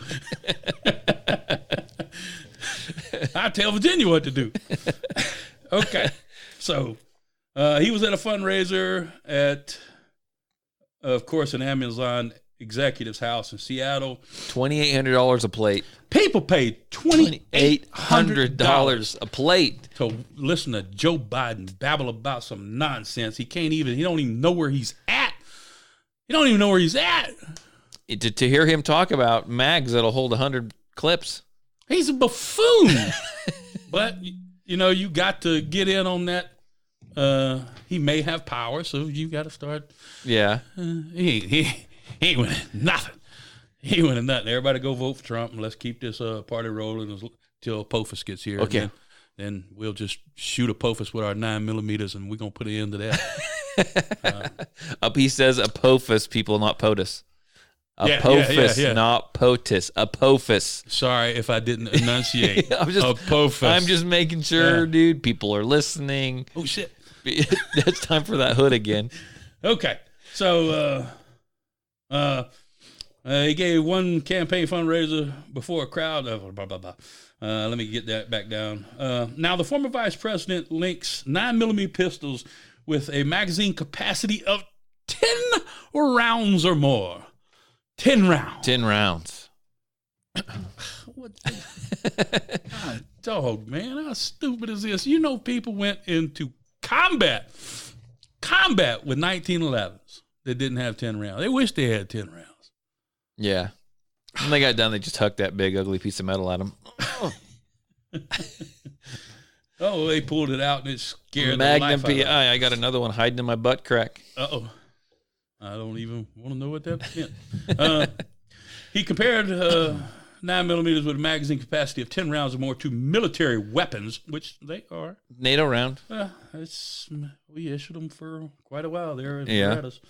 I tell Virginia what to do. Okay, so he was at a fundraiser at, of course, an Amazon executive's house in Seattle. $2,800 a plate. People paid $2,800 a plate to listen to Joe Biden babble about some nonsense. He don't even know where he's at. He don't even know where he's at. To hear him talk about mags that'll hold 100 clips. He's a buffoon. But, you got to get in on that. He may have power, so you got to start. Yeah. He ain't winning nothing. He ain't winning nothing. Everybody go vote for Trump, and let's keep this party rolling until Apophis gets here. Okay. Then we'll just shoot Apophis with our 9mm, and we're going to put an end to that. He says Apophis, people, not POTUS. Yeah, Apophis, yeah. not POTUS. Apophis. Sorry if I didn't enunciate. Apophis. I'm just making sure, dude. People are listening. Oh, shit. It's time for that hood again. Okay. So, he gave one campaign fundraiser before a crowd. Blah, blah, blah. Let me get that back down. Now, the former vice president links 9mm pistols with a magazine capacity of 10 rounds or more. 10 rounds. 10 rounds. What? God, dog, man, how stupid is this? People went into combat with 1911s that didn't have 10 rounds. They wish they had 10 rounds. Yeah. When they got done, they just hucked that big, ugly piece of metal at them. Oh, they pulled it out and it scared the Magnum life out of them. PI. I got another one hiding in my butt crack. Uh-oh. I don't even want to know what that meant. He compared 9mm with a magazine capacity of 10 rounds or more to military weapons, which they are. NATO round. We issued them for quite a while there at Yeah. Berettas.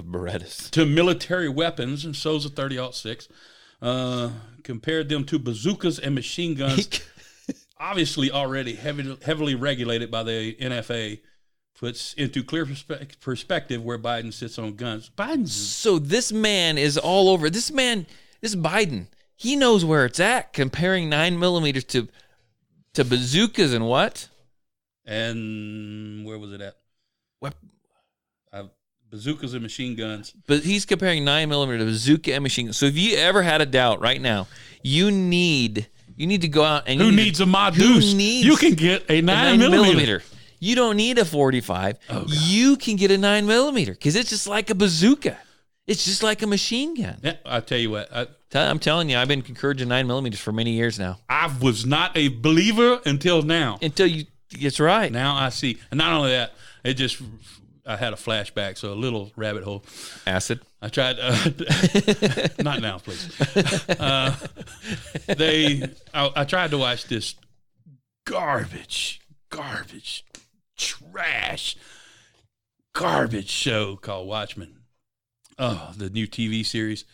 Berettas. To military weapons, and so's a 30-06. Compared them to bazookas and machine guns, obviously already heavily regulated by the NFA. Puts into clear perspective where Biden sits on guns. So this man is all over. This Biden, he knows where it's at, comparing 9mm to bazookas and what? And where was it at? Bazookas and machine guns. But he's comparing 9mm to bazooka and machine guns. So if you ever had a doubt right now, you need to go out and... Who needs a Ma Deuce? You can get a 9mm. You don't need a 45. Oh, you can get a 9mm because it's just like a bazooka. It's just like a machine gun. Yeah, I'll tell you what. I'm telling you, I've been encouraging 9mm for many years now. I was not a believer until now. It's right. Now I see. And not only that, I had a flashback, so a little rabbit hole. Acid. I tried. Not now, please. I tried to watch this garbage, trash, garbage show called Watchmen. Oh, the new TV series.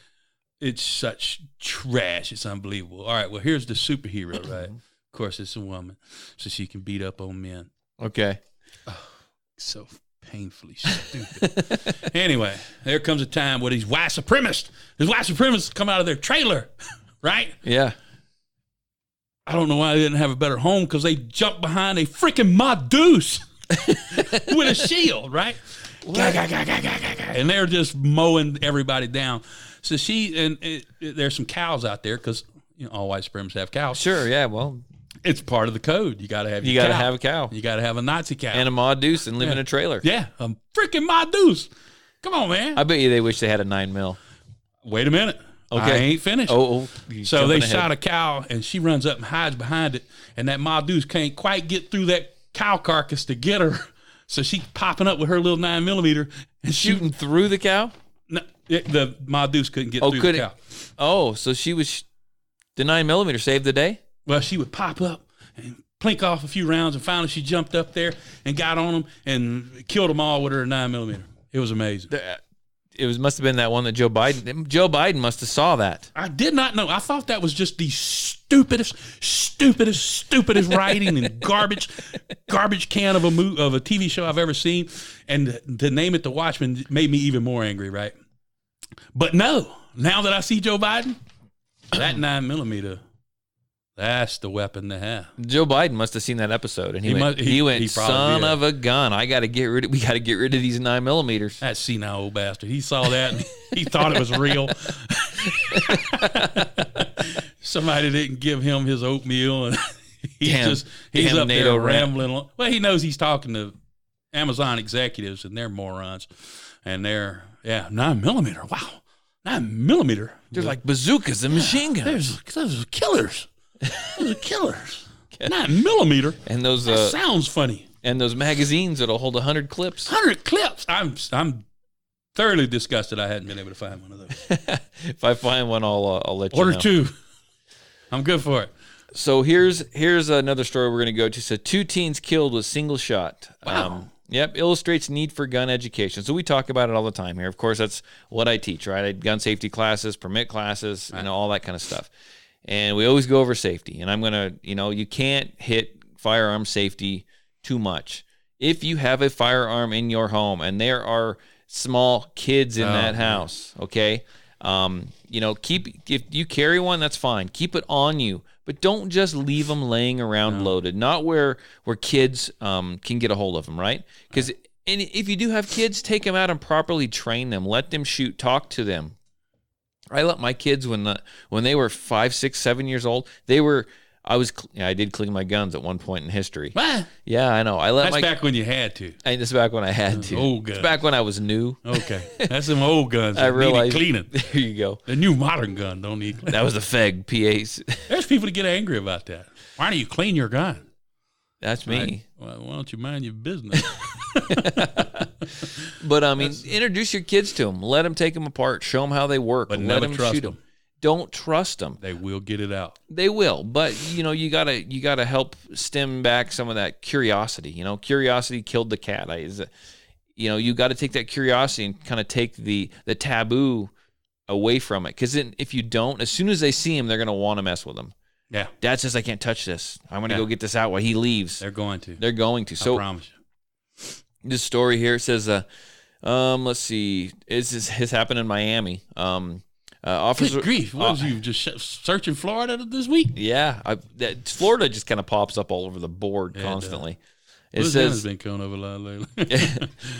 It's such trash. It's unbelievable. All right, well, here's the superhero, right? Of course, it's a woman, so she can beat up on men. Okay. Oh, so painfully stupid. Anyway, there comes a time where these white supremacists come out of their trailer, right? Yeah. I don't know why they didn't have a better home because they jumped behind a freaking Ma Deuce with a shield, right? And they're just mowing everybody down. So there's some cows out there because all white supremacists have cows. Sure, yeah. Well, it's part of the code. You got to have. You got to have a cow. You got to have a Nazi cow and a Ma Deuce and live in a trailer. Yeah, a freaking Ma Deuce. Come on, man. I bet you they wish they had a 9mm. Wait a minute. Okay. I ain't finished. So they shot a cow, and she runs up and hides behind it, and that Ma Deuce can't quite get through that cow carcass to get her. So she's popping up with her little 9mm and shooting through the cow. No, the Ma Deuce couldn't get through the cow. So she was the 9mm saved the day. Well, she would pop up and plink off a few rounds, and finally she jumped up there and got on them and killed them all with her 9mm. It was amazing. It must have been that one that Joe Biden must have saw that. I did not know. I thought that was just the stupidest writing and garbage can of a TV show I've ever seen. And to name it The Watchmen made me even more angry, right? But no, now that I see Joe Biden, that 9mm, that's the weapon to have. Joe Biden must have seen that episode, and he went, son of a gun! We got to get rid of these 9mm. That senile old bastard. He saw that and he thought it was real. Somebody didn't give him his oatmeal, and he's up there rambling. Well, he knows he's talking to Amazon executives, and they're morons, and they're 9mm. Wow, 9mm. They're like bazookas and machine guns. Those are killers. Those are killers. 9mm. And those that sounds funny. And those magazines that'll hold 100 clips. 100 clips. I'm thoroughly disgusted I hadn't been able to find one of those. If I find one, I'll let you know. Order 2. I'm good for it. So here's another story we're going to go to. So 2 teens killed with single shot. Wow. Illustrates need for gun education. So we talk about it all the time here. Of course, that's what I teach, right? I had gun safety classes, permit classes, all that kind of stuff. And we always go over safety. And I'm going to, you can't hit firearm safety too much. If you have a firearm in your home and there are small kids in that house, okay, if you carry one, that's fine. Keep it on you. But don't just leave them laying around loaded. Not where kids can get a hold of them, right? Because if you do have kids, take them out and properly train them. Let them shoot. Talk to them. I let my kids when they were 5, 6, 7 years old. I did clean my guns at one point in history. What? Yeah, I know. That's back when you had to. That's back when I had to. Old guns. It's back when I was new. Okay, that's some old guns. I realized cleaning. There you go. The new modern gun don't need cleaning. That was the FEG PAs. There's people that get angry about that. Why don't you clean your gun? That's me. Well, why don't you mind your business? But introduce your kids to them. Let them take them apart. Show them how they work. But let never them trust shoot them. Don't trust them. They will get it out. They will, but you gotta help stem back some of that curiosity. Curiosity killed the cat. You got to take that curiosity and kind of take the taboo away from it. Because if you don't, as soon as they see him, they're gonna want to mess with him. Yeah. Dad says I can't touch this. I'm gonna go get this out while he leaves. They're going to. So I promise you. This story here says, let's see, this happened in Miami. Officer, good grief! What was you just searching Florida this week? Yeah, Florida just kind of pops up all over the board constantly. It says been going over a lot lately.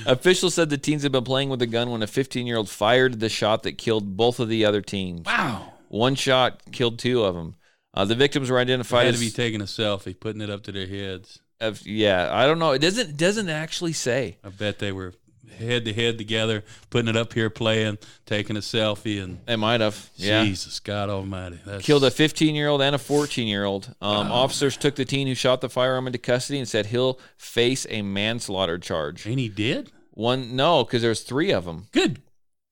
Officials said the teens had been playing with a gun when a 15-year-old fired the shot that killed both of the other teens. Wow! One shot killed 2 of them. The victims were identified as to be taking a selfie, putting it up to their heads. I don't know. It doesn't actually say. I bet they were head to head together, putting it up here, playing, taking a selfie, and they might have. Yeah. Jesus God Almighty! Killed a 15-year-old and a 14-year-old. Officers took the teen who shot the firearm into custody and said he'll face a manslaughter charge. And he did? No, because there's 3 of them. Good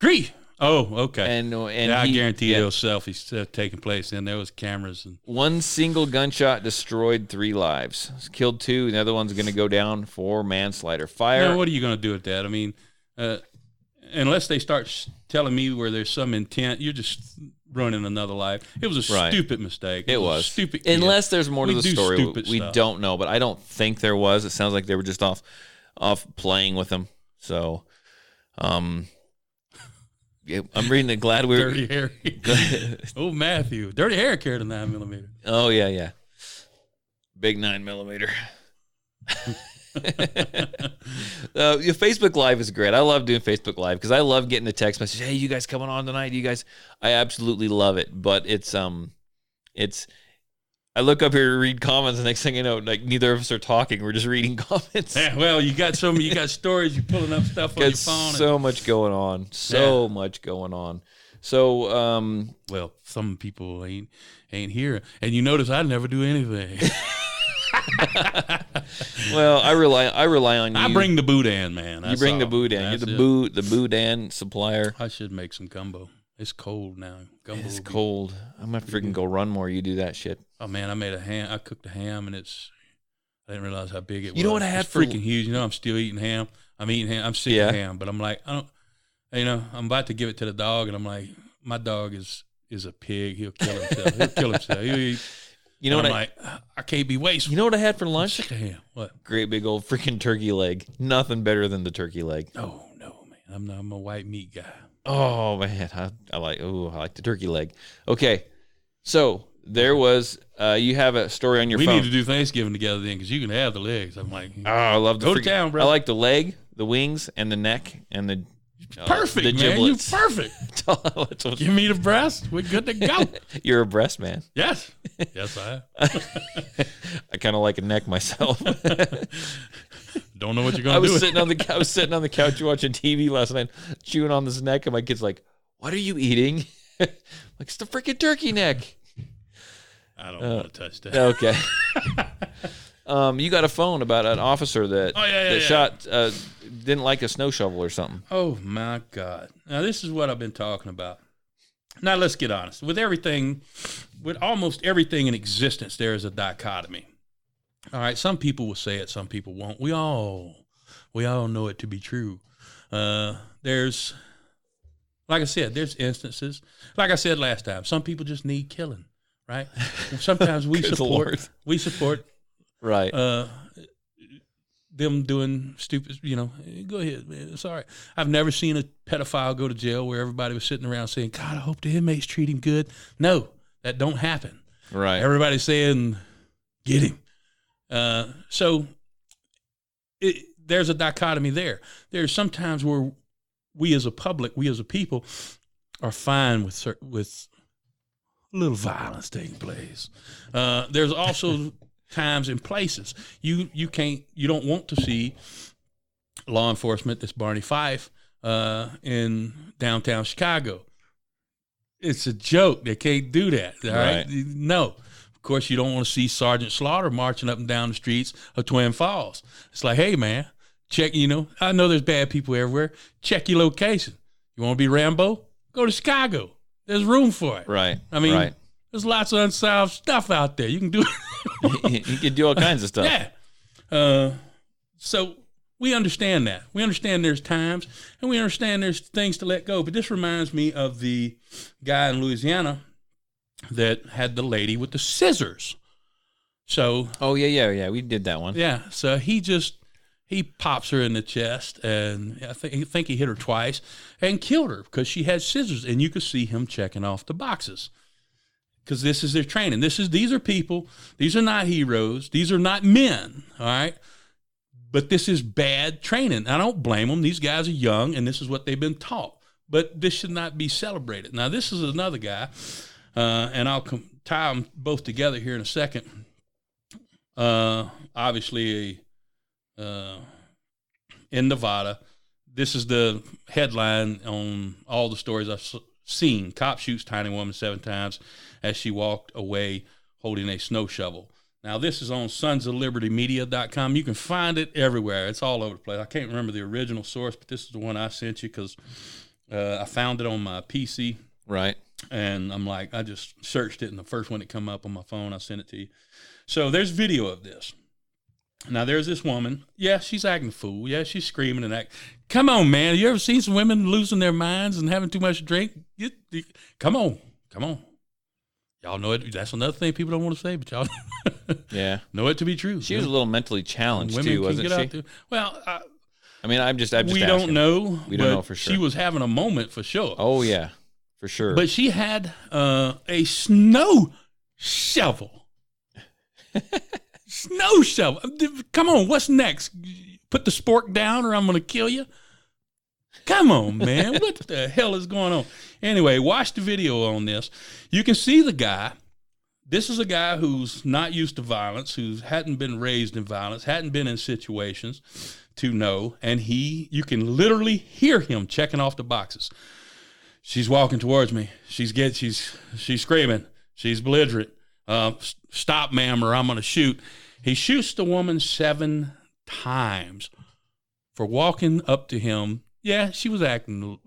grief! Oh, okay. And I guarantee those selfies taking place, and there was cameras. And one single gunshot destroyed 3 lives. Killed 2, and the other one's going to go down for manslaughter. Now, what are you going to do with that? I mean, unless they start telling me where there's some intent, you're just ruining another life. It was a stupid mistake. It was. Stupid kid. Unless there's more to the story. We don't know, but I don't think there was. It sounds like they were just off playing with them. So, I'm reading it. Glad we're Dirty Harry. Oh, Matthew. Dirty Harry carried a 9mm. Oh, yeah. Big 9mm. Facebook Live is great. I love doing Facebook Live because I love getting the text message. Hey, you guys coming on tonight? You guys, I absolutely love it. But it's I look up here to read comments, and next thing you know, like neither of us are talking. We're just reading comments. Yeah, well, you got stories. You're pulling up stuff on your phone. So much going on. Much going on. So, well, some people ain't here, and you notice I never do anything. Well, I rely on you. I bring the boudin, man. You bring the boudin. You're the boudin supplier. I should make some gumbo. It's cold now. Gumbo. It's cold. I'm gonna freaking go run more. You do that shit. Oh man, I made a ham. I cooked a ham, and it's I didn't realize how big it was. You know what I had it's for freaking huge. You know, I'm still eating ham. I'm eating ham. I'm sick of ham, but I'm like, I'm about to give it to the dog, and I'm like, my dog is a pig. He'll kill himself. He'll eat. You know what I'm like, I can't be wasteful. You know what I had for I'm lunch? sick of ham. What? Great big old freaking turkey leg. Nothing better than the turkey leg. Oh no, man. I'm a white meat guy. Oh man, I like the turkey leg. Okay, so there was you have a story on your we phone. need to do Thanksgiving together then, because you can have the legs. I'm like, Oh, I love the go to town, bro. I like the leg, the wings, and the neck, and the perfect, the man. giblets. You perfect. Give me the breast. We're good to go. You're a breast man. Yes, I am. I kind of like a neck myself. Don't know what you're gonna I was do. sitting on the couch watching TV last night, chewing on this neck, and my kid's like, "What are you eating?" Like, it's the freaking turkey neck. I don't want to touch that. Okay. You got a phone about an officer that shot didn't like a snow shovel or something. Oh my God! Now this is what I've been talking about. Now let's get honest. With almost everything in existence, there is a dichotomy. All right, some people will say it, some people won't. We all know it to be true. There's, like I said, there's instances. Like I said last time, some people just need killing, right? And sometimes we support right. them doing stupid. Go ahead, man. It's all right. I've never seen a pedophile go to jail where everybody was sitting around saying, "God, I hope the inmates treat him good." No, that don't happen. Right. Everybody's saying, "Get him." So there's a dichotomy there. There's sometimes where we as a public, we as a people, are fine with a little violence taking place. There's also times and places you don't want to see law enforcement. This Barney Fife in downtown Chicago. It's a joke. They can't do that. All right? No. Of course, you don't want to see Sergeant Slaughter marching up and down the streets of Twin Falls. It's like, hey, man, check, I know there's bad people everywhere. Check your location. You want to be Rambo? Go to Chicago. There's room for it. Right. I mean, there's lots of unsolved stuff out there. You can do it. You can do all kinds of stuff. Yeah. So we understand that. We understand there's times, and we understand there's things to let go. But this reminds me of the guy in Louisiana that had the lady with the scissors. So we did that one. Yeah, so he pops her in the chest, and I think he hit her twice and killed her because she had scissors, and you could see him checking off the boxes because this is their training. These are people. These are not heroes. These are not men. All right, but this is bad training. I don't blame them. These guys are young, and this is what they've been taught. But this should not be celebrated. Now, this is another guy. And I'll tie them both together here in a second. Obviously, in Nevada, this is the headline on all the stories I've seen. Cop shoots tiny woman 7 times as she walked away holding a snow shovel. Now, this is on sonsoflibertymedia.com. You can find it everywhere. It's all over the place. I can't remember the original source, but this is the one I sent you because I found it on my PC. Right. And I'm like, I just searched it, and the first one that come up on my phone, I sent it to you. So there's video of this. Now, there's this woman. Yeah, she's acting a fool. Yeah, she's screaming and acting. Come on, man. You ever seen some women losing their minds and having too much to drink? Come on. Y'all know it. That's another thing people don't want to say, but y'all know it to be true. She was a little mentally challenged, women too, wasn't she? There. Well, I'm just we don't know. We don't know for sure. She was having a moment for sure. Oh, yeah. For sure. But she had a snow shovel. Snow shovel. Come on, what's next? Put the spork down or I'm going to kill you? Come on, man. What the hell is going on? Anyway, watch the video on this. You can see the guy. This is a guy who's not used to violence, who hadn't been raised in violence, hadn't been in situations to know, and you can literally hear him checking off the boxes. She's walking towards me. She's screaming. She's belligerent. Stop, ma'am, or I'm going to shoot. He shoots the woman 7 times for walking up to him. Yeah, she was acting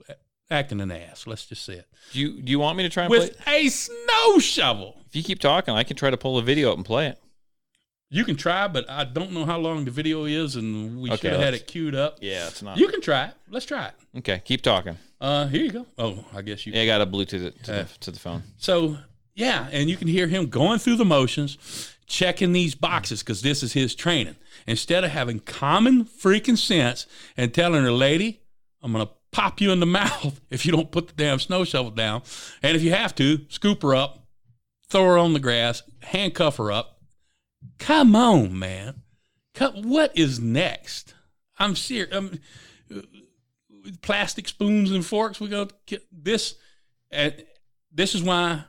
an ass. Let's just say it. Do you want me to try and with play it? A snow shovel? If you keep talking, I can try to pull the video up and play it. You can try, but I don't know how long the video is, and we Okay, should have had it queued up. Yeah, it's not. You can try it. Let's try it. Okay, keep talking. Here you go. Oh, I guess you. Yeah, I got to Bluetooth it to the phone. So, yeah, and you can hear him going through the motions, checking these boxes, because this is his training. Instead of having common freaking sense and telling her, lady, I'm going to pop you in the mouth if you don't put the damn snow shovel down. And if you have to, scoop her up, throw her on the grass, handcuff her up. Come on, man. What is next? I'm serious. Plastic spoons and forks. We go this. This is why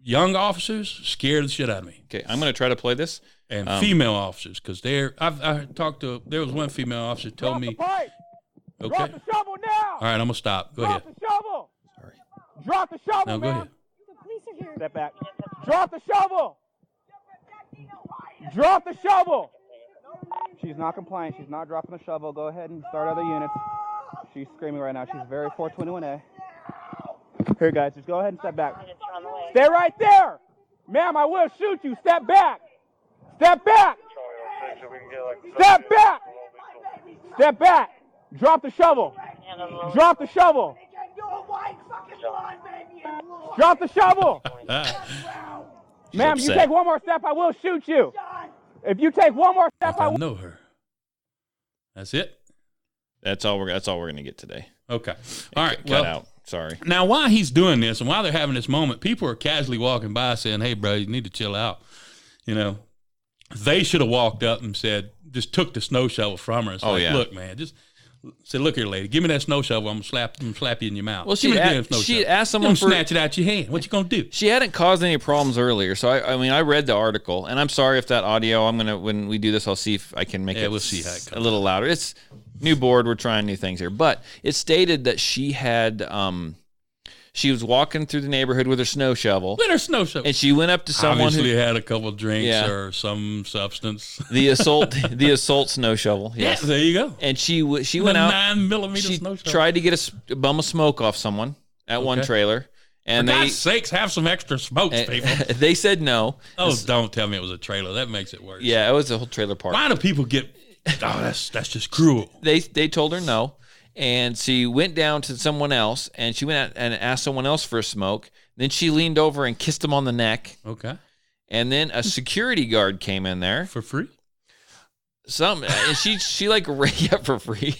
young officers scared the shit out of me. Okay, I'm going to try to play this. And female officers, because I talked to. There was one female officer told me. Okay. Drop the shovel now. All right, I'm gonna stop. Go ahead. Drop the shovel. Sorry. Drop the shovel. No, go ahead. The police are here. Step back. Drop the shovel. Drop the shovel. She's not complying. She's not dropping the shovel. Go ahead and start other units. She's screaming right now. She's very 421A. Here, guys, just go ahead and step back. Stay right there. Ma'am, I will shoot you. Step back. Step back. Step back. Step back. Drop the shovel. Drop the shovel. Drop the shovel. Ma'am, you take one more step, I will shoot you. If you take one more step, I will. know her. That's it. That's all we're going to get today. Okay. All right. Cut out. Sorry. Now, while he's doing this and while they're having this moment, people are casually walking by saying, "Hey, bro, you need to chill out." You know, they should have walked up and said, just took the snow shovel from her. It's look, man, just said, "Look here, lady, give me that snow shovel. I'm gonna slap you in your mouth." Well, she asked someone for snatch it out your hand. What you gonna do? She hadn't caused any problems earlier, so I read the article, and I'm sorry if that audio. When we do this, I'll see if I can make it. We'll see how it comes a little louder. It's new board. We're trying new things here, but it stated that she had she was walking through the neighborhood with her snow shovel. And she went up to someone obviously had a couple of drinks or some substance. The assault snow shovel. Yes. Yeah, there you go. And she went out. 9mm she snow shovel. tried to get a bum of smoke off someone at one trailer. And For God's sakes, have some extra smokes, people. They said no. Oh, don't tell me it was a trailer. That makes it worse. Yeah, it was a whole trailer park. Why do people get? Oh, that's just cruel. They told her no, and she went down to someone else, and she went out and asked someone else for a smoke. Then she leaned over and kissed him on the neck. Okay. And then a security guard came in there for free. And she like for free.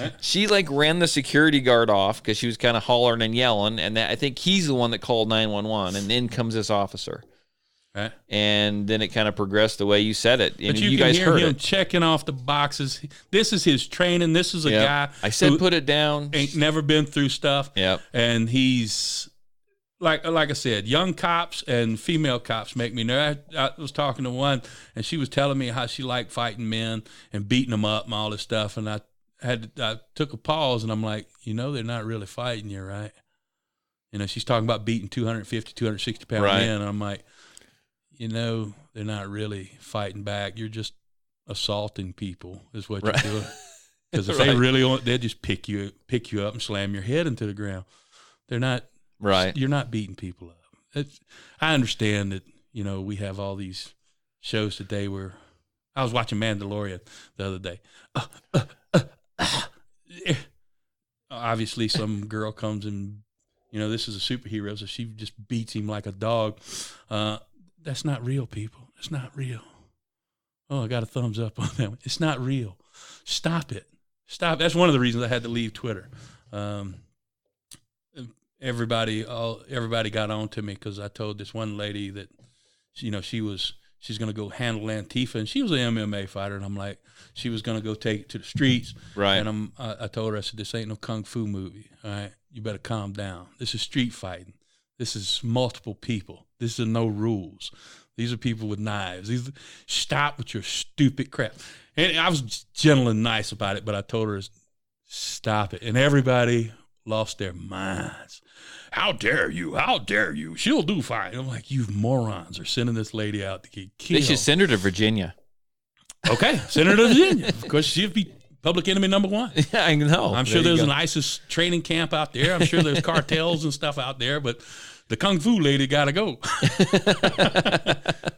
Right. She like ran the security guard off because she was kind of hollering and yelling, and I think he's the one that called 911. And then comes this officer. Right. And then it kind of progressed the way you said it. But you guys can hear heard him it. Checking off the boxes. This is his training. This is a guy. I said who put it down. Ain't never been through stuff. Yep. And he's like I said, young cops and female cops make me nervous. I was talking to one, and she was telling me how she liked fighting men and beating them up and all this stuff. And I took a pause, and I'm like, they're not really fighting you, right? She's talking about beating 250, 260 pound men, and I'm like, they're not really fighting back. You're just assaulting people is what you're doing. Because if they really want, they'll just pick you up and slam your head into the ground. They're not right. You're not beating people up. I understand that, we have all these shows today where I was watching Mandalorian the other day. Obviously some girl comes and, this is a superhero, so she just beats him like a dog. That's not real, people. It's not real. Oh, I got a thumbs up on that one. It's not real. Stop it. Stop. That's one of the reasons I had to leave Twitter. Everybody got on to me because I told this one lady that, she's going to go handle Antifa, and she was an MMA fighter, and I'm like, she was going to go take it to the streets. Right. And I told her, I said, this ain't no kung fu movie. All right. You better calm down. This is street fighting. This is multiple people. This is no rules. These are people with knives. Stop with your stupid crap. And I was gentle and nice about it, but I told her, stop it. And everybody lost their minds. How dare you? How dare you? She'll do fine. I'm like, you morons are sending this lady out to get killed. They should send her to Virginia. Okay, send her to Virginia. Of course, she'll be public enemy number one. Yeah, I know. I'm sure there's an ISIS training camp out there. I'm sure there's cartels and stuff out there, but the kung fu lady got to go.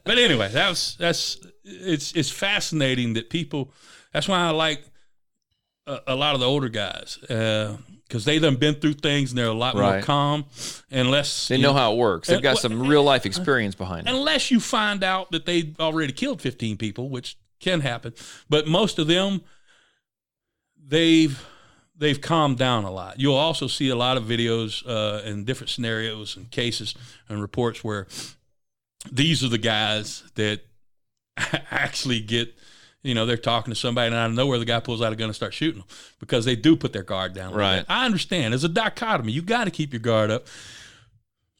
But anyway, that's it's fascinating that people. That's why I like a lot of the older guys because they done been through things and they're a lot more calm. Unless they know how it works, they've got some real life experience behind it. Unless you find out that they already killed 15 people, which can happen, but most of them, they've calmed down a lot. You'll also see a lot of videos in different scenarios and cases and reports where these are the guys that actually get, they're talking to somebody and out of nowhere the guy pulls out a gun and starts shooting them because they do put their guard down. Right. I understand. There's a dichotomy. You got to keep your guard up.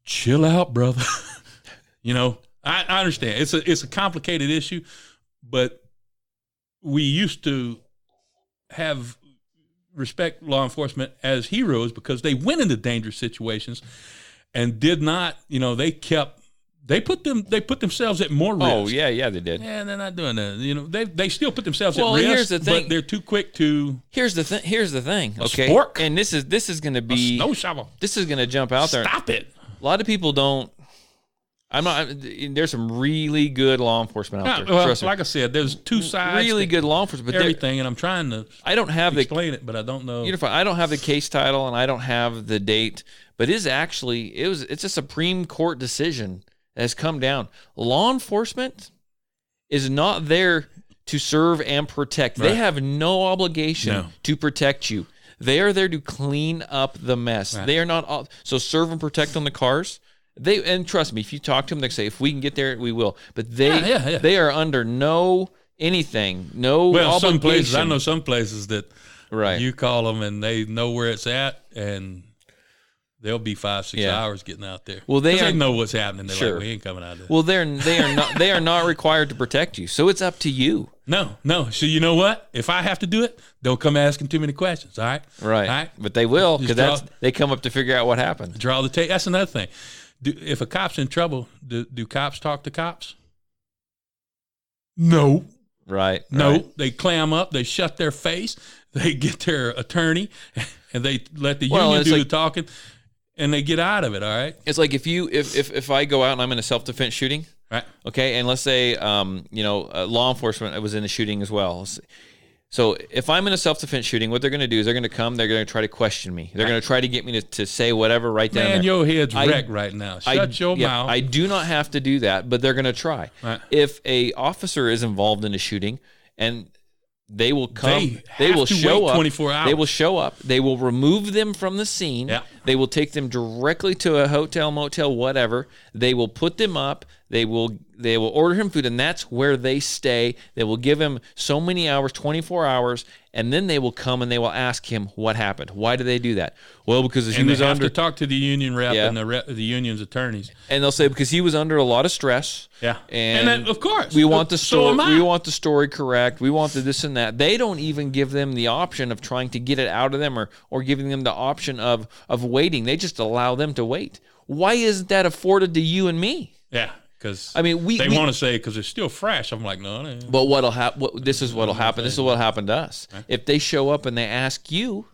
Chill out, brother. I understand. It's a complicated issue, but we used to have respect law enforcement as heroes because they went into dangerous situations and did not, they put themselves at more risk. Oh yeah, they did. Yeah, they're not doing that. They still put themselves at risk. Well, here's the thing. But they're too quick to. Here's the thing. Okay, spork. And this is going to be a snow shovel. This is going to jump out there. Stop it. A lot of people don't. There's some really good law enforcement out there. Well, like I said, there's two sides. Really good law enforcement, but everything, and I'm trying to. I don't have explain it, but I don't know. I don't have the case title, and I don't have the date. But it's a Supreme Court decision that has come down. Law enforcement is not there to serve and protect. Right. They have no obligation to protect you. They are there to clean up the mess. Right. They are not so serve and protect on the cars. And trust me, if you talk to them, they say, if we can get there, we will. But they are under no obligation. Some places, I know some places that you call them and they know where it's at, and they'll be 5-6 hours getting out there. Well, they know what's happening. They're like, we ain't coming out there. Well, they are not required to protect you, so it's up to you. No. So you know what? If I have to do it, don't come asking too many questions. All right. Right. All right. But they will because they come up to figure out what happened. Draw the tape. That's another thing. If a cop's in trouble, do cops talk to cops? No. Right. No. Right. They clam up. They shut their face. They get their attorney, and they let the union do the talking, and they get out of it. All right. It's like if I go out and I'm in a self-defense shooting, right? Okay, and let's say law enforcement was in the shooting as well. So if I'm in a self-defense shooting, what they're going to do is they're going to try to question me. They're going to try to get me to say whatever right down there. Man, your head's wrecked right now. Shut your mouth. I do not have to do that, but they're going to try. Right. If a officer is involved in a shooting and they will come. They will show up. 24 hours. They will show up. They will remove them from the scene. Yeah. They will take them directly to a hotel, motel, whatever. They will put them up. They will order him food, and that's where they stay. They will give him so many hours, 24 hours, and then they will come and they will ask him what happened. Why do they do that? Well, because he was under. To talk to the union rep and the union's attorneys, and they'll say because he was under a lot of stress. Yeah, and then, of course we want the story. We want the story correct. We want the this and that. They don't even give them the option of trying to get it out of them or giving them the option of waiting. They just allow them to wait. Why isn't that afforded to you and me? Yeah. Because I mean, they want to say because it's still fresh. I'm like, no. But what'll happen? This is what'll happen. This is what happened to us. Right. If they show up and they ask you,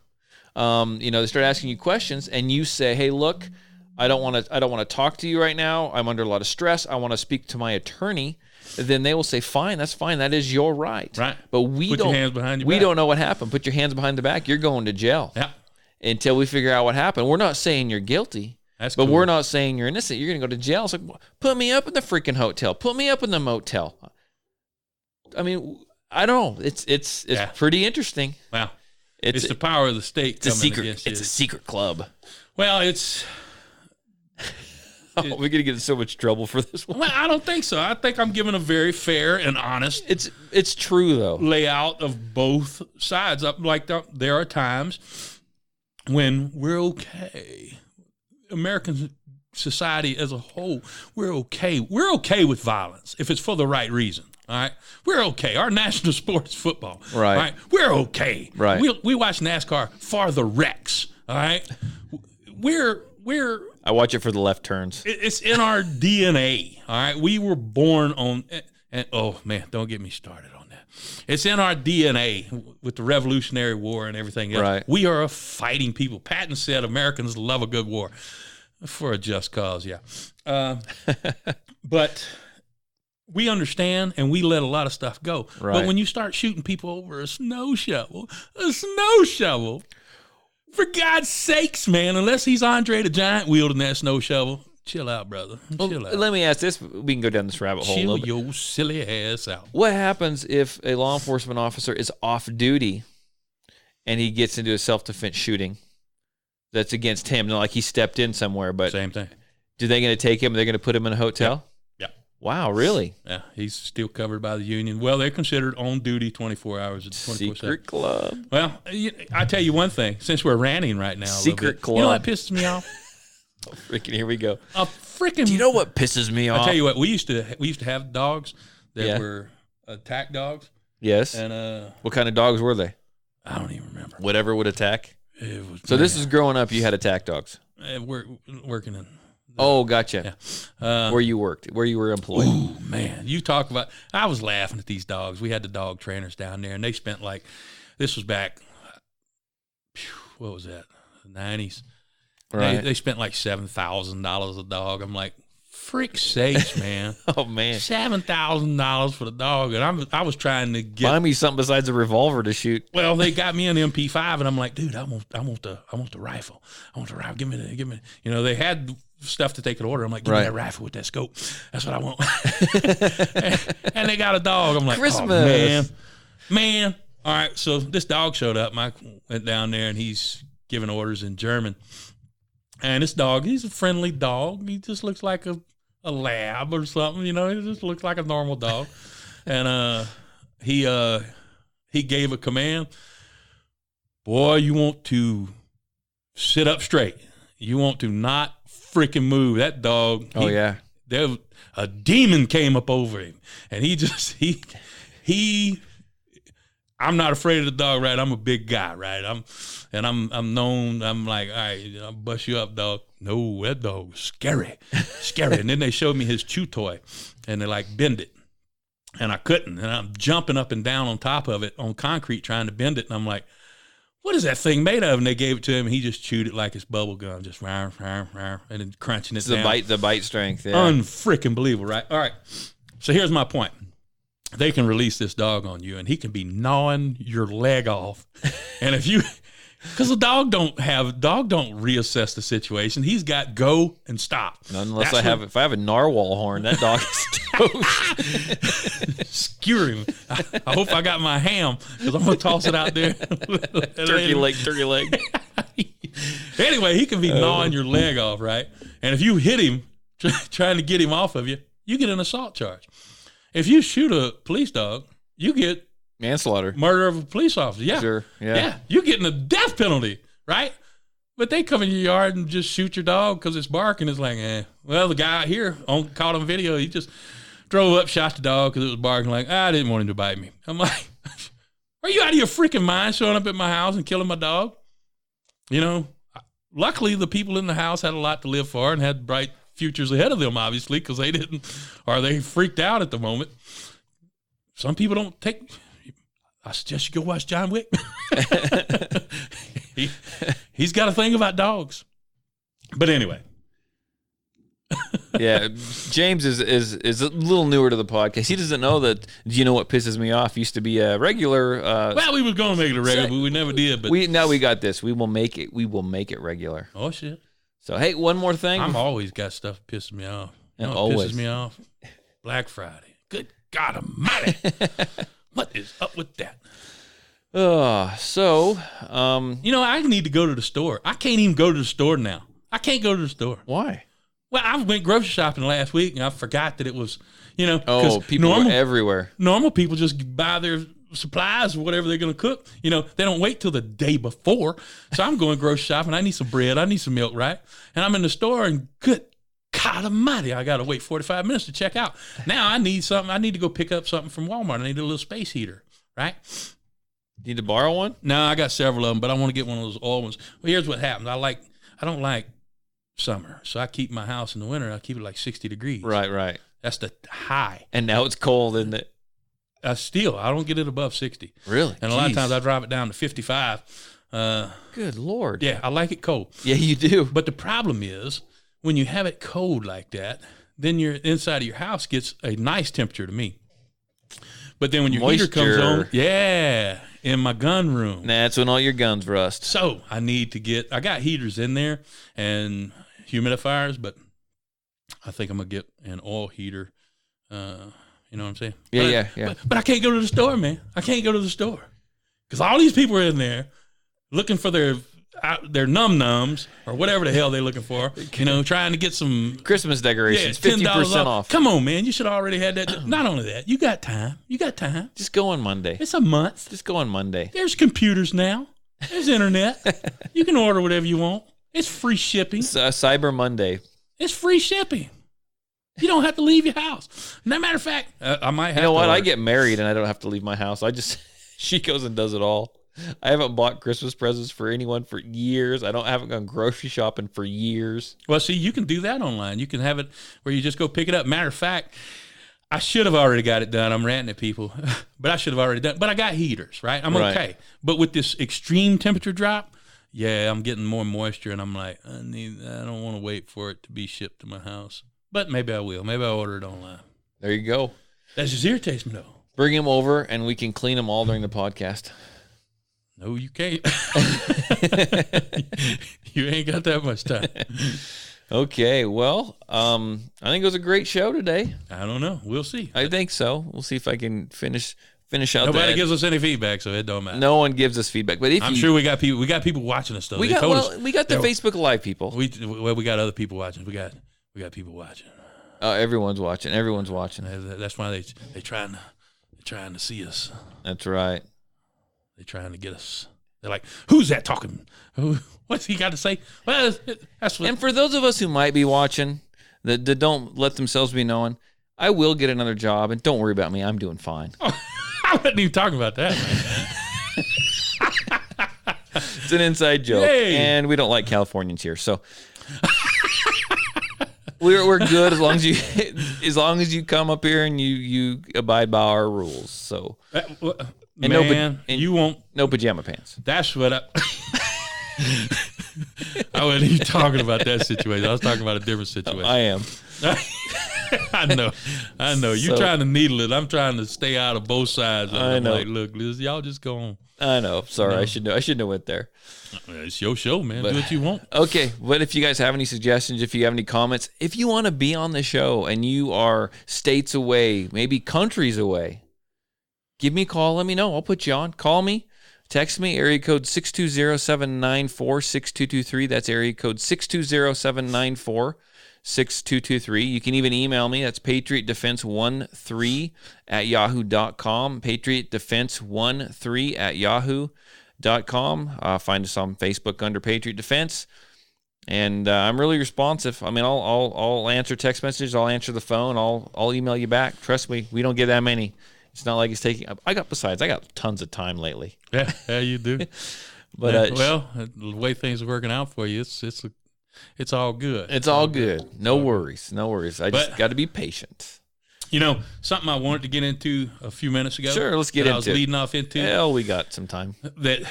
they start asking you questions, and you say, "Hey, look, I don't want to talk to you right now. I'm under a lot of stress. I want to speak to my attorney." Then they will say, "Fine, that's fine. That is your right." Right. But Put your hands behind your back. We don't know what happened. Put your hands behind the back. You're going to jail. Yeah. Until we figure out what happened. We're not saying you're guilty. But cool. We're not saying you're innocent. You're going to go to jail. It's like, put me up in the freaking hotel. Put me up in the motel. I mean, I don't know. It's pretty interesting. Wow. It's the power of the state coming against you. It's a secret club. Well, we're going to get in so much trouble for this one. Well, I don't think so. I think I'm giving a very fair and honest. It's true though. Layout of both sides. Like there are times when we're okay. American society as a whole, we're okay. We're okay with violence if it's for the right reason. All right, we're okay. Our national sport is football. Right. All right, we're okay. Right. We watch NASCAR for the wrecks. All right, we're. I watch it for the left turns. It's in our DNA. All right, we were born on. And oh man, don't get me started on that. It's in our DNA with the Revolutionary War and everything else. Right. We are a fighting people. Patton said Americans love a good war for a just cause. Yeah, but we understand and we let a lot of stuff go. Right. But when you start shooting people over a snow shovel, for God's sakes, man, unless he's Andre the Giant wielding that snow shovel, chill out, brother. Chill out. Let me ask this. We can go down this rabbit hole a Chill little bit. your silly ass out. What happens if a law enforcement officer is off duty and he gets into a self-defense shooting that's against him? Not like he stepped in somewhere, but Same thing. are they going to take him? They're going to put him in a hotel? Yeah. Wow, really? Yeah, he's still covered by the union. Well, they're considered on duty 24 hours, 24/7. Secret club. Well, I tell you one thing. Since we're ranting right now, a little Secret bit, club. You know what pisses me off? Freaking, here we go. Do you know what pisses me off? I tell you what, we used to have dogs that Yeah. were attack dogs, Yes. and What kind of dogs were they? I don't even remember. Whatever would attack. It was, So this is growing up. You had attack dogs. working in. Oh, gotcha. Yeah. Where you worked, where you were employed. Ooh, man, you talk about. I was laughing at these dogs. We had the dog trainers down there, and they spent this was back. What was that? The 90s. Right. They spent like $7,000 a dog. I'm like, frick sakes, man. Oh man, $7,000 for the dog, and I was trying to get. buy me something besides a revolver to shoot. Well, they got me an MP5, and I'm like, dude, I want the rifle. I want the rifle. Give me. You know, they had stuff that they could order. I'm like, give me that rifle with that scope. That's what I want. and they got a dog. I'm like, Christmas. Oh, man. All right, so this dog showed up. Mike went down there, and he's giving orders in German. And this dog, he's a friendly dog. He just looks like a lab or something, you know. He just looks like a normal dog. And he gave a command. Boy, you want to sit up straight. You want to not freaking move. That dog. A demon came up over him, and I'm not afraid of the dog, right? I'm a big guy, right? I'm known. I'm like, all right, I'll bust you up, dog. No, that dog was scary. And then they showed me his chew toy, and they bend it, and I couldn't, and I'm jumping up and down on top of it on concrete trying to bend it, and I'm like, what is that thing made of? And they gave it to him, and he just chewed it like it's bubble gum, just and then crunching it down. The bite strength, yeah. Unfreaking believable, right? All right. So here's my point. They can release this dog on you, and he can be gnawing your leg off. And because the dog don't reassess the situation. He's got go and stop. Unless if I have a narwhal horn, that dog is toast. Skewer him. I hope I got my ham, because I'm gonna toss it out there. turkey leg. Anyway, he can be gnawing your leg off, right? And if you hit him trying to get him off of you, you get an assault charge. If you shoot a police dog, you get manslaughter, murder of a police officer. Yeah, sure. Yeah, you're getting a death penalty, right? But they come in your yard and just shoot your dog because it's barking. It's like, well, the guy out here caught on video. He just drove up, shot the dog because it was barking. Like, I didn't want him to bite me. I'm like, are you out of your freaking mind showing up at my house and killing my dog? You know, luckily the people in the house had a lot to live for and had bright futures ahead of them, obviously, because they didn't, or they freaked out at the moment. Some people don't take. I suggest you go watch John Wick. He's got a thing about dogs. But anyway. Yeah, James is a little newer to the podcast. He doesn't know that. Do you know what pisses me off? Used to be a regular. Well, we was going to make it a regular, but we never did. But we got this. We will make it. We will make it regular. Oh shit! So hey, one more thing. I'm always got stuff pissing me off. You know what always pisses me off? Black Friday. Good God Almighty! What is up with that? You know, I need to go to the store. I can't even go to the store now. I can't go to the store. Why? Well, I went grocery shopping last week, and I forgot that it was, you know. Oh, people are everywhere. Normal people just buy their supplies or whatever they're going to cook. You know, they don't wait till the day before. So I'm going grocery shopping. I need some bread. I need some milk, right? And I'm in the store, and good God Almighty, I got to wait 45 minutes to check out. Now I need something. I need to go pick up something from Walmart. I need a little space heater, right? Need to borrow one? No, I got several of them, but I want to get one of those old ones. Well, here's what happens. I don't like summer, so I keep my house in the winter. I keep it like 60 degrees. Right. That's the high. And now it's cold, isn't it? I don't get it above 60. Really? And a lot of times I drop it down to 55. Good Lord. Yeah, I like it cold. Yeah, you do. But the problem is when you have it cold like that, then your inside of your house gets a nice temperature to me. But then when your heater comes on, in my gun room. That's when all your guns rust. So I got heaters in there and humidifiers, but I think I'm going to get an oil heater. You know what I'm saying? Yeah. But I can't go to the store, man. I can't go to the store because all these people are in there looking for their num-nums or whatever the hell they're looking for, trying to get some Christmas decorations, 50% off. Come on, man. You should have already had that. Not only that, you got time. Just go on Monday. It's a month. Just go on Monday. There's computers now. There's internet. You can order whatever you want. It's free shipping. It's Cyber Monday. It's free shipping. You don't have to leave your house. No matter of fact, I might have to. You know what? Order. I get married and I don't have to leave my house. She goes and does it all. I haven't bought Christmas presents for anyone for years. I haven't gone grocery shopping for years. Well, see, you can do that online. You can have it where you just go pick it up. Matter of fact, I should have already got it done. I'm ranting at people, but I should have already done. But I got heaters, right? I'm okay. But with this extreme temperature drop, I'm getting more moisture, and I'm like, I don't want to wait for it to be shipped to my house. But maybe I will. Maybe I'll order it online. There you go. That just irritates me, though. Bring him over, and we can clean them all during the podcast. No, you can't. You ain't got that much time. Okay, well, I think it was a great show today. I don't know. We'll see. I think so. We'll see if I can finish out. Nobody gives us any feedback, so it don't matter. No one gives us feedback, but I'm sure we got people. We got people watching us though. We got the Facebook Live people. We got other people watching. We got people watching. Everyone's watching. That's why they're trying to see us. That's right. They're trying to get us. They're like, who's that talking? What's he got to say? Well, that's what. And for those of us who might be watching that don't let themselves be known, I will get another job, and don't worry about me. I'm doing fine. Oh, I wasn't even talking about that. It's an inside joke, and we don't like Californians here, so we're good as long as you come up here and you abide by our rules. So. You won't. No pajama pants. That's what I wasn't even talking about that situation. I was talking about a different situation. I am. I know. You're trying to needle it. I'm trying to stay out of both sides. I know. Like, look, Liz, y'all just go on. I know. Sorry, no. I shouldn't have went there. It's your show, man. Do what you want. Okay, but if you guys have any suggestions, if you have any comments, if you want to be on the show and you are states away, maybe countries away, give me a call. Let me know. I'll put you on. Call me. Text me. Area code 620-794-6223. That's area code 620-794-6223. You can even email me. That's patriotdefense13@yahoo.com. patriotdefense13@yahoo.com. Find us on Facebook under Patriot Defense. And I'm really responsive. I mean, I'll answer text messages. I'll answer the phone. I'll email you back. Trust me, we don't get that many. It's not like it's taking. I got tons of time lately. Yeah, you do. But the way things are working out for you, it's all good. It's all good. No worries. I just got to be patient. You know, something I wanted to get into a few minutes ago. Sure, let's get into it. I was leading off into. Hell, we got some time. I've been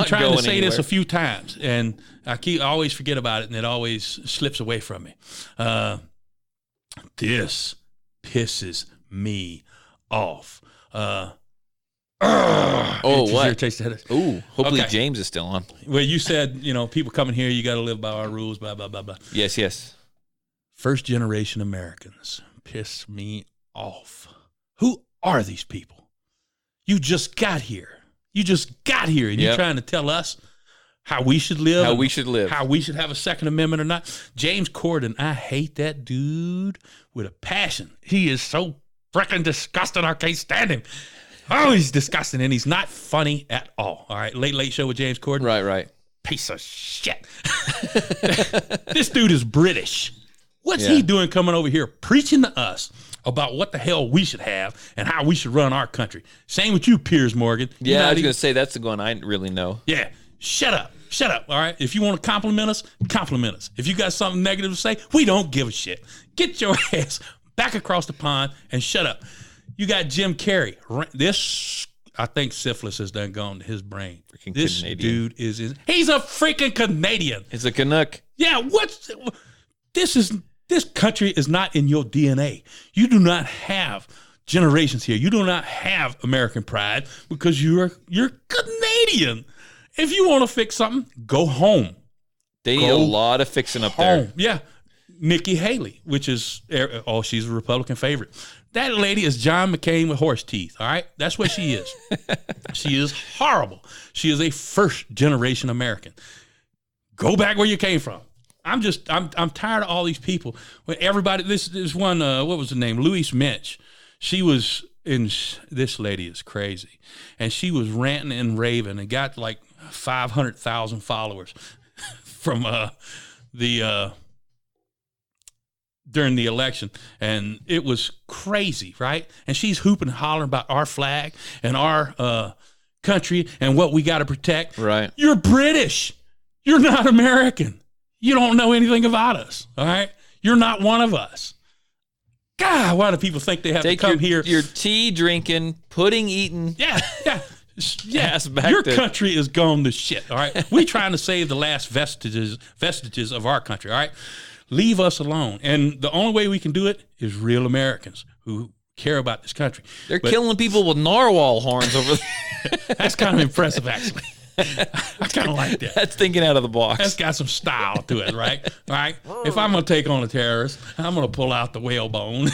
trying to say this a few times, and I always forget about it, and it always slips away from me. This pisses me off. What? Ooh, hopefully okay. James is still on. Well, you said, people coming here, you got to live by our rules, blah, blah, blah, blah. Yes. First generation Americans piss me off. Who are these people? You just got here. And you're trying to tell us how we should live. How we should have a Second Amendment or not. James Corden, I hate that dude with a passion. He is so freaking disgusting. I can't stand him. Oh, he's disgusting, and he's not funny at all. All right, Late Show with James Corden. Right. Piece of shit. This dude is British. What's he doing coming over here preaching to us about what the hell we should have and how we should run our country? Same with you, Piers Morgan. Yeah, I was going to say that's the one I really know. Yeah, shut up, all right? If you want to compliment us, compliment us. If you got something negative to say, we don't give a shit. Get your ass back across the pond and shut up. You got Jim Carrey. I think syphilis has done gone to his brain. Freaking this Canadian. He's a freaking Canadian. It's a Canuck. Yeah, this is This country is not in your DNA. You do not have generations here. You do not have American pride because you're Canadian. If you want to fix something, go home. They need a lot of fixing up there. Yeah. Nikki Haley, which is, she's a Republican favorite. That lady is John McCain with horse teeth, all right? That's what she is. She is horrible. She is a first-generation American. Go back where you came from. I'm tired of all these people. When everybody, this one, what was the name? Louise Mensch. She was this lady is crazy. And she was ranting and raving and got like 500,000 followers from during the election, and it was crazy, right? And she's hooping and hollering about our flag and our country and what we got to protect. Right. You're British. You're not American. You don't know anything about us, all right? You're not one of us. God, why do people think they have to come here? Your tea drinking, pudding eating. Yeah. Ass back Your to- country is gone to shit, all right? We're trying to save the last vestiges of our country, all right? Leave us alone. And the only way we can do it is real Americans who care about this country. They're killing people with narwhal horns over there. That's kind of impressive, actually. I kind of like that. That's thinking out of the box. That's got some style to it, right? All right. If I'm going to take on a terrorist, I'm going to pull out the whale bone,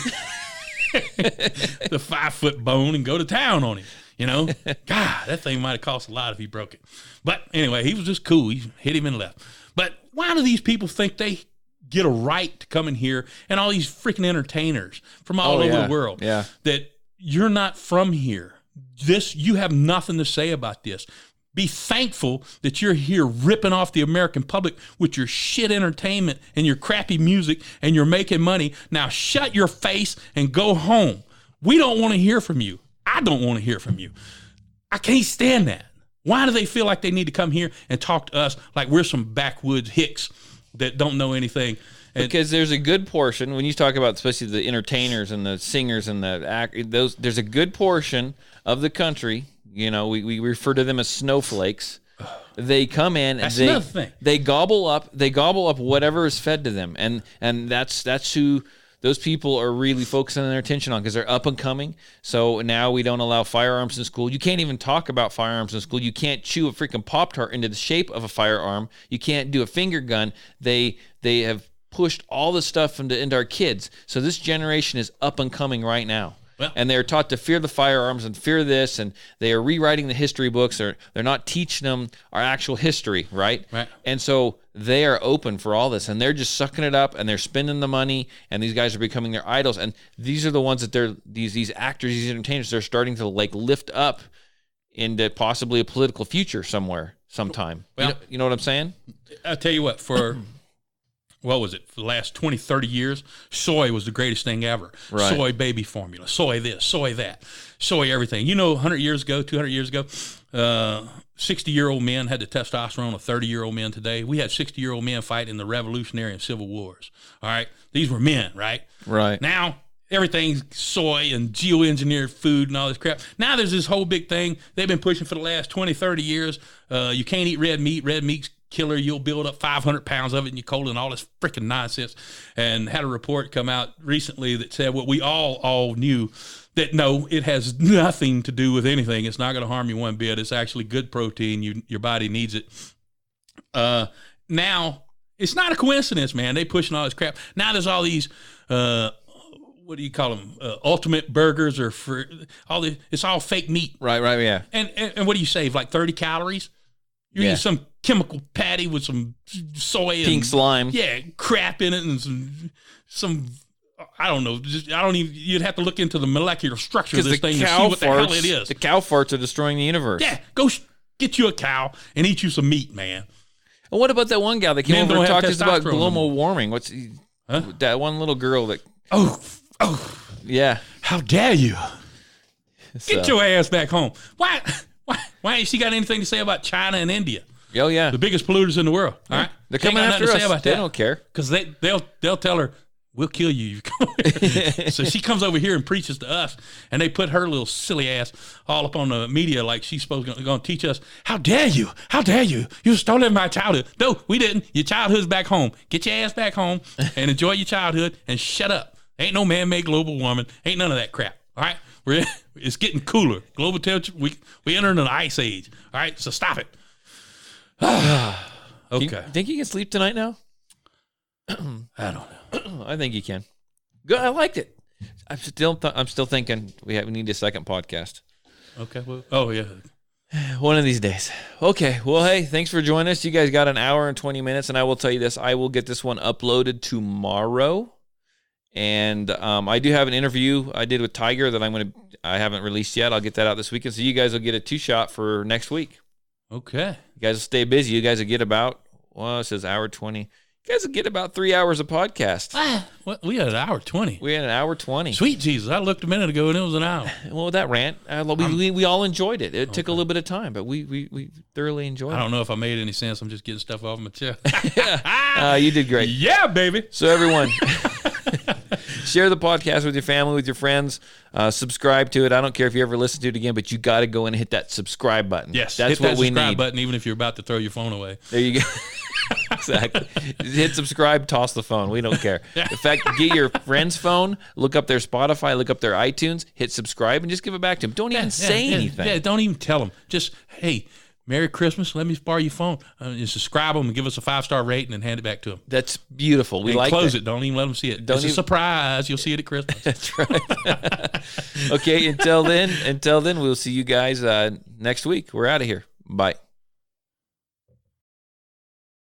the 5-foot bone, and go to town on him. You know? God, that thing might have cost a lot if he broke it. But anyway, he was just cool. He hit him and left. But why do these people think they get a right to come in here, and all these freaking entertainers from all over the world that you're not from here? You have nothing to say about this. Be thankful that you're here ripping off the American public with your shit entertainment and your crappy music, and you're making money. Now shut your face and go home. We don't want to hear from you. I don't want to hear from you. I can't stand that. Why do they feel like they need to come here and talk to us like we're some backwoods hicks that don't know anything? Because there's a good portion, when you talk about especially the entertainers and the singers and there's a good portion of the country, you know, we refer to them as snowflakes. They come in, they gobble up whatever is fed to them, and that's who those people are really focusing their attention on, because they're up and coming. So now we don't allow firearms in school. You can't even talk about firearms in school. You can't chew a freaking Pop-Tart into the shape of a firearm. You can't do a finger gun. They have pushed all this stuff into our kids. So this generation is up and coming right now. Well, and they're taught to fear the firearms and fear this, and they are rewriting the history books. They're not teaching them our actual history, right? And so they are open for all this, and they're just sucking it up, and they're spending the money, and these guys are becoming their idols. And these are the ones that these actors, these entertainers, they're starting to like lift up into possibly a political future sometime. Well, you know what I'm saying? I'll tell you what, for the last 20, 30 years, soy was the greatest thing ever. Right. Soy baby formula, soy this, soy that, soy everything. You know, 100 years ago, 200 years ago, 60-year-old men had the testosterone of 30-year-old men today. We had 60-year-old men fight in the Revolutionary and Civil Wars. All right? These were men, right? Right. Now, everything's soy and geoengineered food and all this crap. Now there's this whole big thing they've been pushing for the last 20, 30 years. You can't eat red meat. Red meat's killer. You'll build up 500 pounds of it in your colon and all this freaking nonsense. And had a report come out recently that said what we all knew, that no, it has nothing to do with anything. It's not going to harm you one bit. It's actually good protein. Your body needs it. Now, it's not a coincidence, man. They pushing all this crap. Now there's all these, what do you call them? Ultimate burgers or for all this. It's all fake meat. Right, yeah. And what do you save? Like 30 calories? You eat some chemical patty with some soy pink slime. Yeah, crap in it and some I don't know. You'd have to look into the molecular structure of this thing to see what the hell it is. The cow farts are destroying the universe. Yeah, go get you a cow and eat you some meat, man. And what about that one guy that came over and talked to us about global warming? That one little girl that... Oh. Yeah. How dare you? Get your ass back home. Why ain't she got anything to say about China and India? Oh, yeah. The biggest polluters in the world. All right. They're coming after us. They don't care. Because they'll tell her, we'll kill you. You come over here. So she comes over here and preaches to us, and they put her little silly ass all up on the media like she's supposed to going to teach us. How dare you? How dare you? You stole my childhood. No, we didn't. Your childhood's back home. Get your ass back home and enjoy your childhood and shut up. Ain't no man-made global warming. Ain't none of that crap. All right? It's getting cooler. Global temperature, we entering an ice age. All right? So stop it. Okay. Think you can sleep tonight now? I don't know. I think you can. Good. I liked it. I'm still thinking we need a second podcast. Okay. Well, oh yeah. One of these days. Okay. Well, hey, thanks for joining us. You guys got an hour and 20 minutes, and I will tell you this: I will get this one uploaded tomorrow. And I do have an interview I did with Tiger that I haven't released yet. I'll get that out this weekend, so you guys will get a 2-shot for next week. Okay. You guys will stay busy. You guys will get about, it says hour 20. You guys will get about 3 hours of podcast. What? We had an hour 20. We had an hour 20. Sweet Jesus. I looked a minute ago and it was an hour. Well, that rant, we all enjoyed it. It took a little bit of time, but we thoroughly enjoyed it. I don't know if I made any sense. I'm just getting stuff off my chest. You did great. Yeah, baby. So everyone, share the podcast with your family, with your friends. Subscribe to it. I don't care if you ever listen to it again, but you got to go in and hit that subscribe button. Yes, that's hit what that we subscribe need. button, even if you're about to throw your phone away. There you go. Exactly. Hit subscribe, toss the phone. We don't care. In fact, get your friend's phone, look up their Spotify, look up their iTunes, hit subscribe, and just give it back to them. Don't even say anything. Yeah, don't even tell them. Just, hey, Merry Christmas. Let me borrow your phone. You subscribe them and give us a 5-star rating and hand it back to them. That's beautiful. We and like close that. it. Don't even let them see it. Don't It's a surprise. You'll see it at Christmas. That's right. Okay, until then, we'll see you guys next week. We're out of here. Bye.